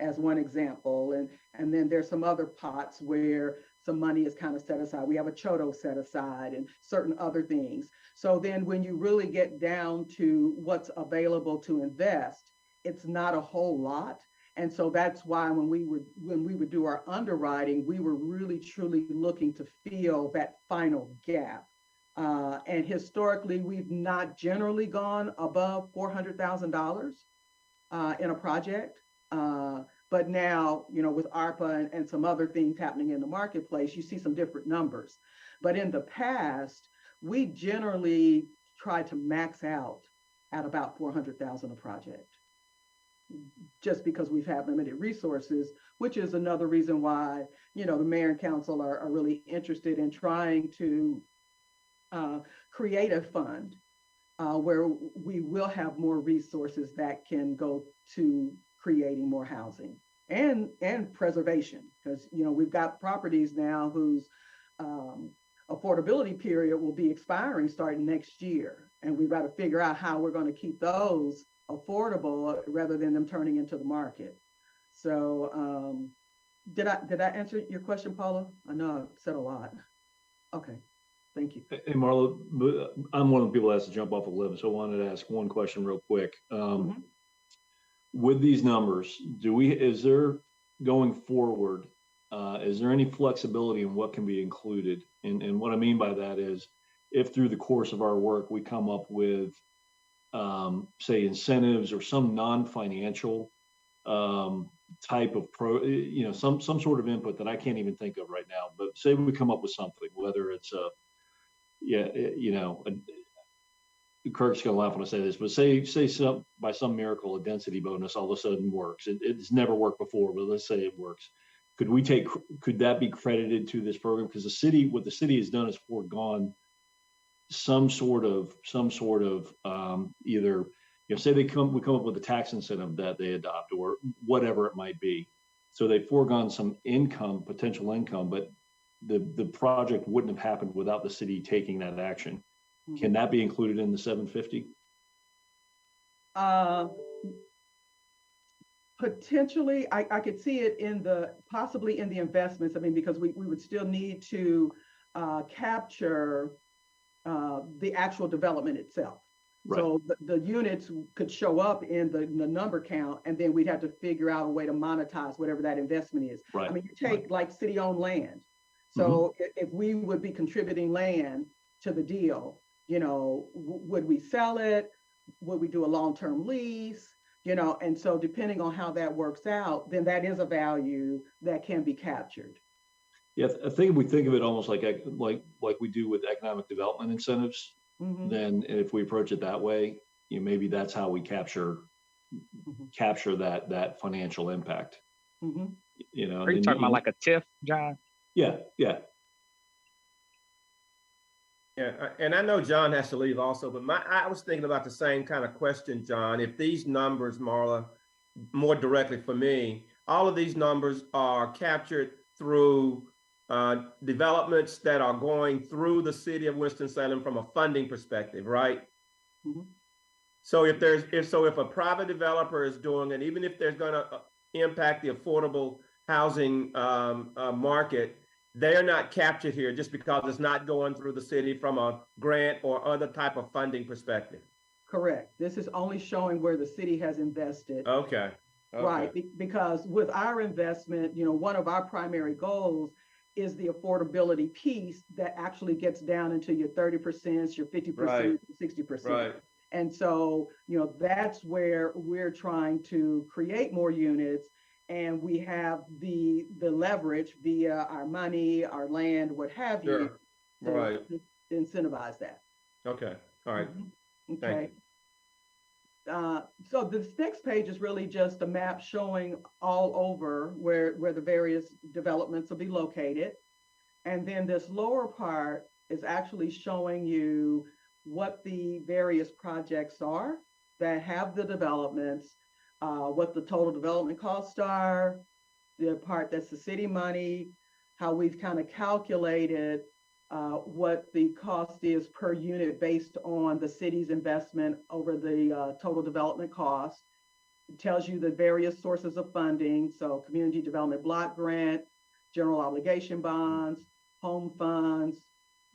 as one example. And then there's some other pots where some money is kind of set aside. We have a CHOTO set aside and certain other things. So then when you really get down to what's available to invest, it's not a whole lot. And so that's why when we would do our underwriting, we were really truly looking to fill that final gap. And historically, we've not generally gone above $400,000 in a project. But now, with ARPA and some other things happening in the marketplace, you see some different numbers. But in the past, we generally try to max out at about 400,000 a project, just because we've had limited resources, which is another reason why, the mayor and council are really interested in trying to create a fund where we will have more resources that can go to creating more housing and preservation, because we've got properties now whose affordability period will be expiring starting next year, and we've got to figure out how we're going to keep those affordable rather than them turning into the market. So did I answer your question, Paula? I know I said a lot. Okay, thank you. Hey, Marla, I'm one of the people that has to jump off a limb, so I wanted to ask one question real quick. With these numbers, is there going forward, is there any flexibility in what can be included? And what I mean by that is, if through the course of our work, we come up with, say, incentives or some non-financial type of some sort of input that I can't even think of right now, but say we come up with something, whether it's Kirk's gonna laugh when I say this, but say by some miracle a density bonus all of a sudden works. It's never worked before, but let's say it works. Could that be credited to this program? Because what the city has done is foregone some sort of either, say we come up with a tax incentive that they adopt or whatever it might be. So they've foregone some potential income, but the project wouldn't have happened without the city taking that action. Can that be included in the 750? Potentially, I could see it possibly in the investments. I mean, because we would still need to capture the actual development itself. Right. So the units could show up in the number count, and then we'd have to figure out a way to monetize whatever that investment is. Right. I mean, you take like city-owned land. So if we would be contributing land to the deal, would we sell it? Would we do a long-term lease? And so depending on how that works out, then that is a value that can be captured. Yeah, I think we think of it almost like we do with economic development incentives. Then if we approach it that way, maybe that's how we capture that financial impact. Are you talking about like a TIF, John? Yeah. Yeah, and I know John has to leave also, but I was thinking about the same kind of question, John. If these numbers, Marla, more directly for me, all of these numbers are captured through developments that are going through the city of Winston-Salem from a funding perspective, right? So if a private developer is doing it, even if there's going to impact the affordable housing market, they are not captured here just because it's not going through the city from a grant or other type of funding perspective. Correct. This is only showing where the city has invested. Okay. Right, because with our investment, one of our primary goals is the affordability piece that actually gets down into your 30%, your 50%, 60%. Right. And so, that's where we're trying to create more units, and we have the leverage via our money, our land, what have you, to incentivize that. Okay. All right. Okay. Thank you. So this next page is really just a map showing all over where the various developments will be located. And then this lower part is actually showing you what the various projects are that have the developments, what the total development costs are, the part that's the city money, how we've kind of calculated what the cost is per unit based on the city's investment over the total development cost. It tells you the various sources of funding, so community development block grant, general obligation bonds, home funds,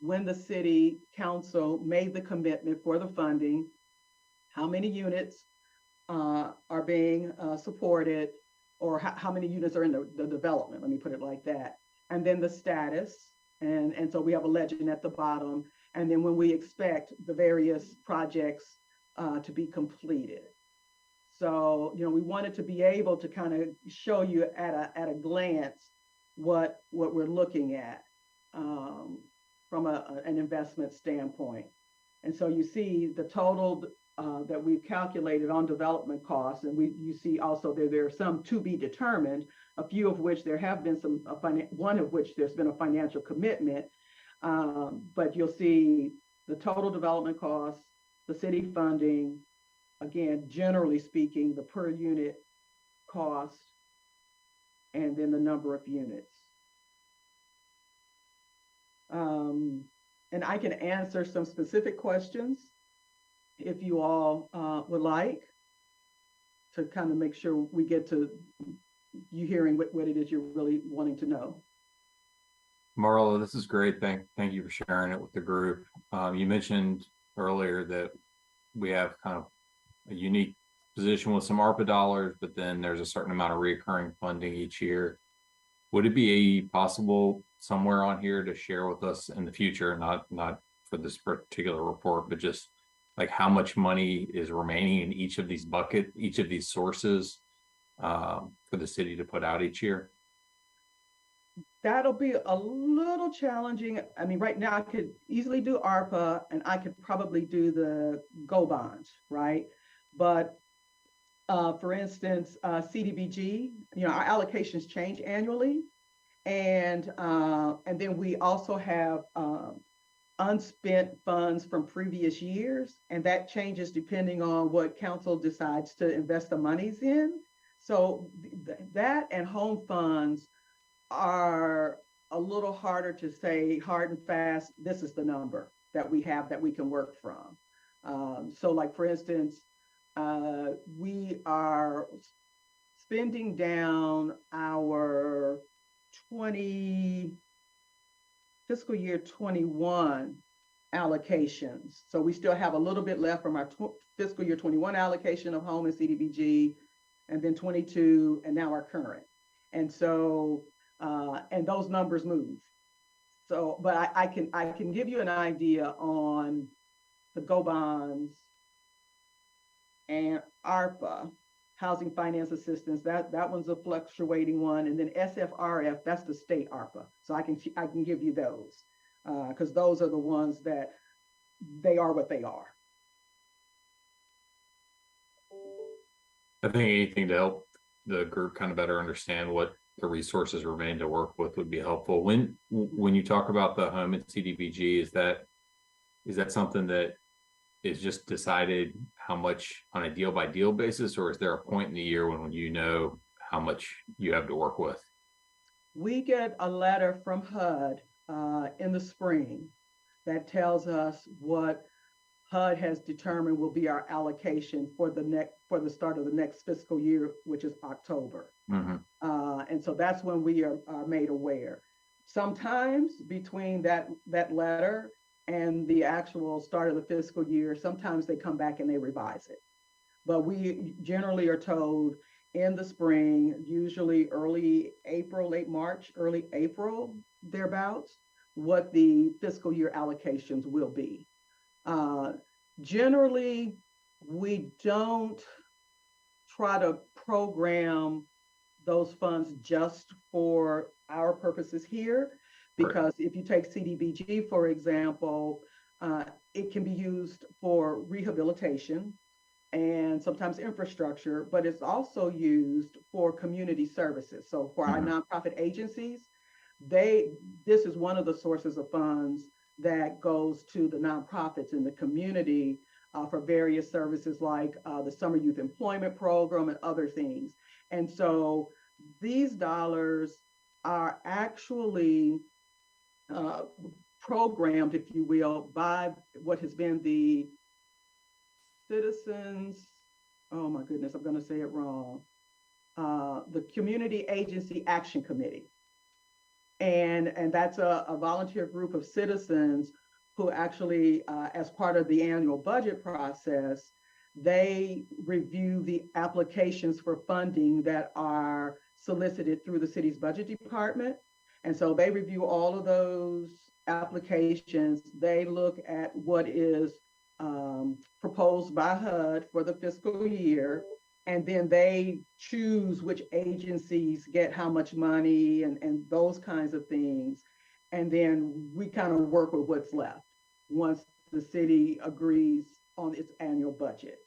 when the city council made the commitment for the funding, how many units are being supported, or how many units are in the development, let me put it like that. And then the status, and so we have a legend at the bottom, and then when we expect the various projects to be completed. So, we wanted to be able to kind of show you at a glance what we're looking at from an investment standpoint. And so you see the total that we've calculated on development costs, and you see also there are some to be determined, a few of which there have been one of which there's been a financial commitment, but you'll see the total development costs, the city funding, again, generally speaking, the per unit cost, and then the number of units. And I can answer some specific questions if you all would like, to kind of make sure we get to you hearing what it is you're really wanting to know. Marla, this is great. Thank you for sharing it with the group. You mentioned earlier that we have kind of a unique position with some ARPA dollars, but then there's a certain amount of recurring funding each year. Would it be possible somewhere on here to share with us in the future, not for this particular report, but just like how much money is remaining in each of these sources for the city to put out each year? That'll be a little challenging. I mean, right now I could easily do ARPA, and I could probably do the GO bonds, right? But for instance, CDBG, our allocations change annually. And then we also have unspent funds from previous years, and that changes depending on what council decides to invest the monies in. So that and home funds are a little harder to say hard and fast, this is the number that we have that we can work from. So like, for instance, we are spending down our fiscal year 21 allocations. So we still have a little bit left from our fiscal year 21 allocation of home and CDBG, and then 22, and now our current. And so, and those numbers move. So, but I can give you an idea on the GO bonds and ARPA, housing finance assistance. That one's a fluctuating one, and then SFRF, that's the state ARPA. So I can give you those because those are the ones that they are what they are. I think anything to help the group kind of better understand what the resources remain to work with would be helpful. When you talk about the home and CDBG, is that something that is just decided how much on a deal by deal basis, or is there a point in the year when you know how much you have to work with? We get a letter from HUD in the spring that tells us what HUD has determined will be our allocation for the start of the next fiscal year, which is October. Mm-hmm. And so that's when we are made aware. Sometimes between that letter and the actual start of the fiscal year, sometimes they come back and they revise it. But we generally are told in the spring, usually early April, late March, early April, thereabouts, what the fiscal year allocations will be. Generally, we don't try to program those funds just for our purposes here, because if you take CDBG, for example, it can be used for rehabilitation and sometimes infrastructure, but it's also used for community services. So for our nonprofit agencies, this is one of the sources of funds that goes to the nonprofits in the community for various services like the Summer Youth Employment Program and other things. And so these dollars are actually programmed, if you will, by what has been the Citizens, oh my goodness, I'm going to say it wrong, the Community Agency Action Committee. And that's a volunteer group of citizens who actually, as part of the annual budget process, they review the applications for funding that are solicited through the city's budget department. And so they review all of those applications. They look at what is proposed by HUD for the fiscal year, and then they choose which agencies get how much money and those kinds of things. And then we kind of work with what's left once the city agrees on its annual budget.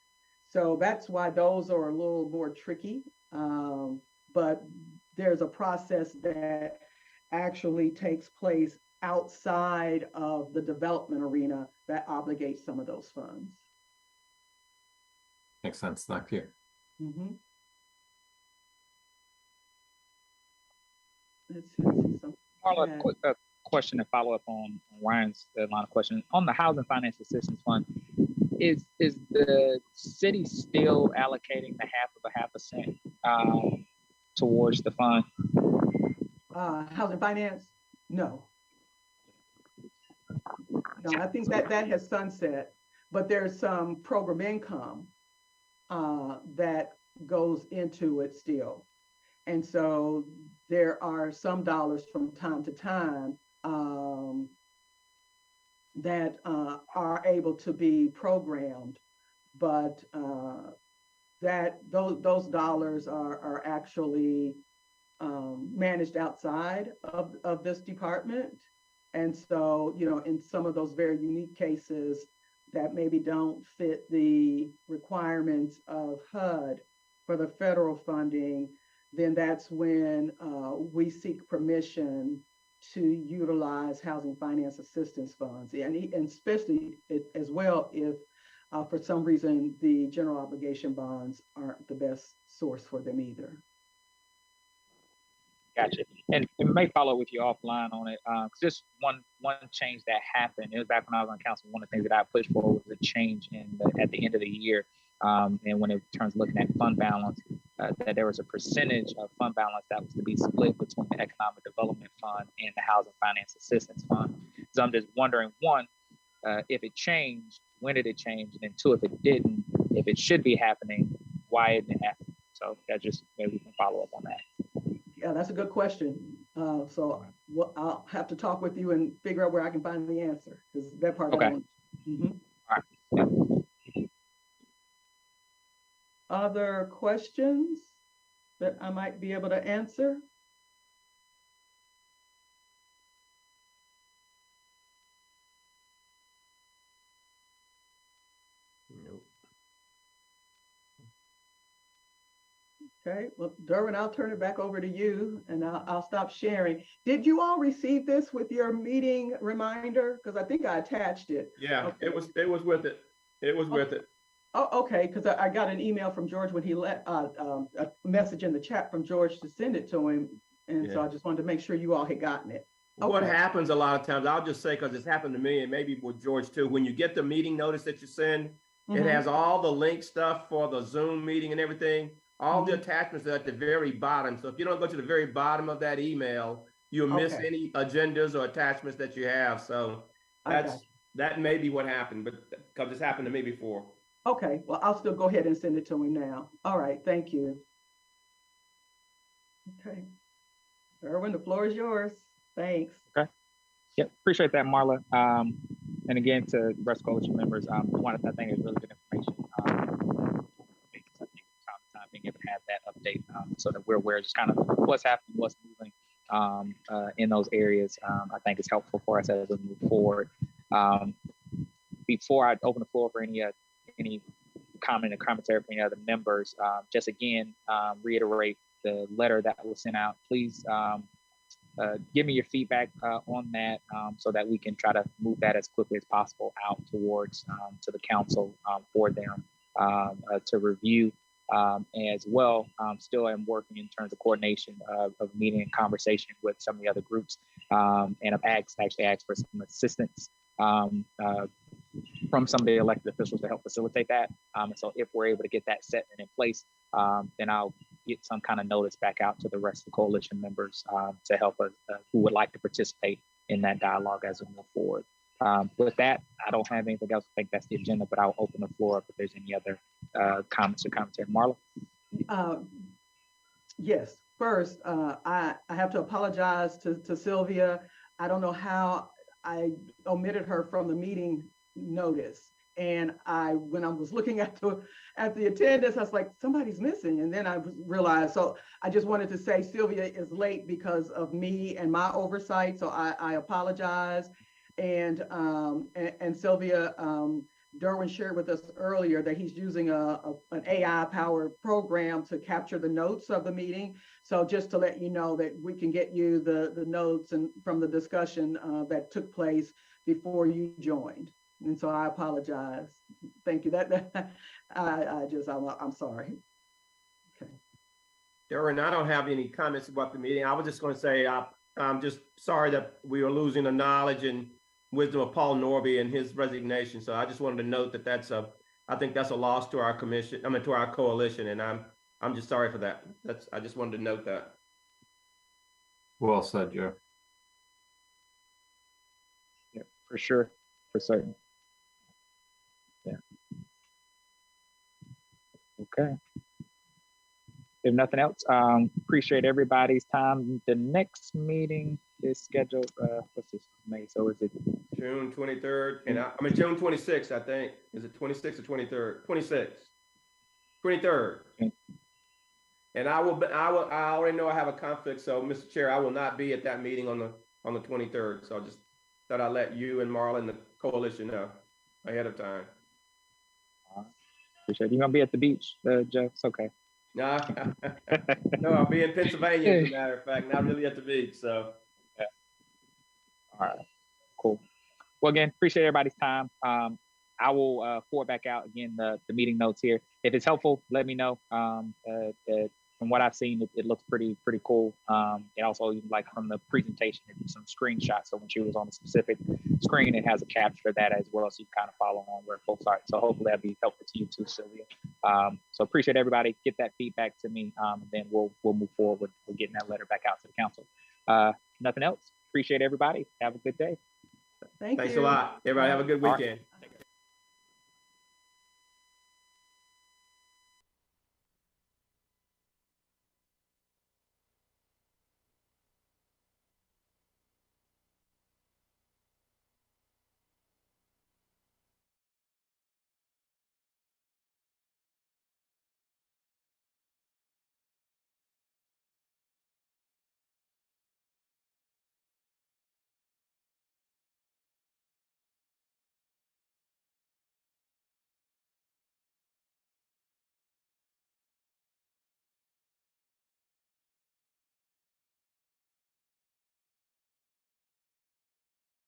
So that's why those are a little more tricky, but there's a process that actually takes place outside of the development arena that obligates some of those funds. Makes sense. Thank you. Let's see something. Marla, a quick question to follow up on Ryan's line of question. On the Housing Finance Assistance Fund, is the city still allocating the 0.5% towards the fund? Housing finance? No. No, I think that has sunset, but there's some program income that goes into it still. And so there are some dollars from time to time that are able to be programmed, but those dollars are actually managed outside of this department. And so, you know, in some of those very unique cases that maybe don't fit the requirements of HUD for the federal funding, then that's when we seek permission to utilize housing finance assistance funds, and especially as well if for some reason the general obligation bonds aren't the best source for them either. Gotcha. And may follow with you offline on it. Just one change that happened. It was back when I was on council. One of the things that I pushed for was a change at the end of the year. And when it turns looking at fund balance, that there was a percentage of fund balance that was to be split between the Economic Development Fund and the Housing Finance Assistance Fund. So I'm just wondering, one, if it changed, when did it change? And then two, if it didn't, if it should be happening, why it didn't happen? So that just maybe we can follow up on that. Yeah, that's a good question. So I'll have to talk with you and figure out where I can find the answer, because that part. Okay. All right. Yeah. Other questions that I might be able to answer? Nope. Okay, well, Derwin, I'll turn it back over to you, and I'll stop sharing. Did you all receive this with your meeting reminder? Because I think I attached it. Yeah, okay. it was with it. It was with it. Oh, okay, because I got an email from George when he let a message in the chat from George to send it to him. And so I just wanted to make sure you all had gotten it. Okay. What happens a lot of times, I'll just say, because it's happened to me and maybe with George too, when you get the meeting notice that you send, it has all the link stuff for the Zoom meeting and everything. All the attachments are at the very bottom. So if you don't go to the very bottom of that email, you'll miss any agendas or attachments that you have. So that may be what happened, but because it's happened to me before. Okay, well, I'll still go ahead and send it to him now. All right, thank you. Okay. Erwin, the floor is yours. Thanks. Okay. Yep. Appreciate that, Marla. And again, to Breast Coalition members, I think it's really good information. I think time being able to have that update so that we're aware just kind of what's happening, what's moving in those areas. I think it's helpful for us as we move forward. Before I open the floor for any comment or commentary from any other members, just again, reiterate the letter that was sent out. Please give me your feedback on that so that we can try to move that as quickly as possible out towards to the council for them to review. As well, still am working in terms of coordination of meeting and conversation with some of the other groups, and I've actually asked for some assistance from some of the elected officials to help facilitate that. And so if we're able to get that set and in place, then I'll get some kind of notice back out to the rest of the coalition members to help us who would like to participate in that dialogue as we move forward. With that, I don't have anything else. I think that's the agenda, but I'll open the floor up if there's any other comments or commentary. Marla? Yes, first, I have to apologize to Sylvia. I don't know how I omitted her from the meeting notice. And when I was looking at the attendance, I was like, somebody's missing. And then I realized, so I just wanted to say Sylvia is late because of me and my oversight. So I apologize. And Sylvia, Derwin shared with us earlier that he's using an AI-powered program to capture the notes of the meeting. So just to let you know that we can get you the notes and from the discussion that took place before you joined. And so I apologize. Thank you. I'm sorry. Okay. Darren, I don't have any comments about the meeting. I was just going to say I'm just sorry that we are losing the knowledge and wisdom of Paul Norby and his resignation. So I just wanted to note that I think that's a loss to our commission. I mean, to our coalition, and I'm just sorry for that. I just wanted to note that. Well said, Joe. Yeah, for sure, for certain. Yeah. Okay. If nothing else, appreciate everybody's time. The next meeting is scheduled, what's this, May? So is it June 23rd? And I mean, June 26th, I think. Is it 26th or 23rd? 26th. 23rd. Okay. And I already know I have a conflict. So Mr. Chair, I will not be at that meeting on the 23rd. So I just thought I'd let you and Marla and the coalition know ahead of time. Appreciate it. You're gonna be at the beach, Joe? It's okay. No, no, I'll be in Pennsylvania, as a matter of fact, not really at the beach, so. Yeah. All right, cool. Well, again, appreciate everybody's time. I will forward back out again the meeting notes here. If it's helpful, let me know. From what I've seen, it looks pretty cool. And also, like from the presentation, some screenshots. So when she was on a specific screen, it has a capture of that as well, so you can kind of follow on where folks are. So hopefully that'll be helpful to you too, Sylvia. So appreciate everybody. Get that feedback to me, and then we'll move forward with getting that letter back out to the council. Nothing else. Appreciate everybody. Have a good day. Thanks a lot. Everybody have a good weekend.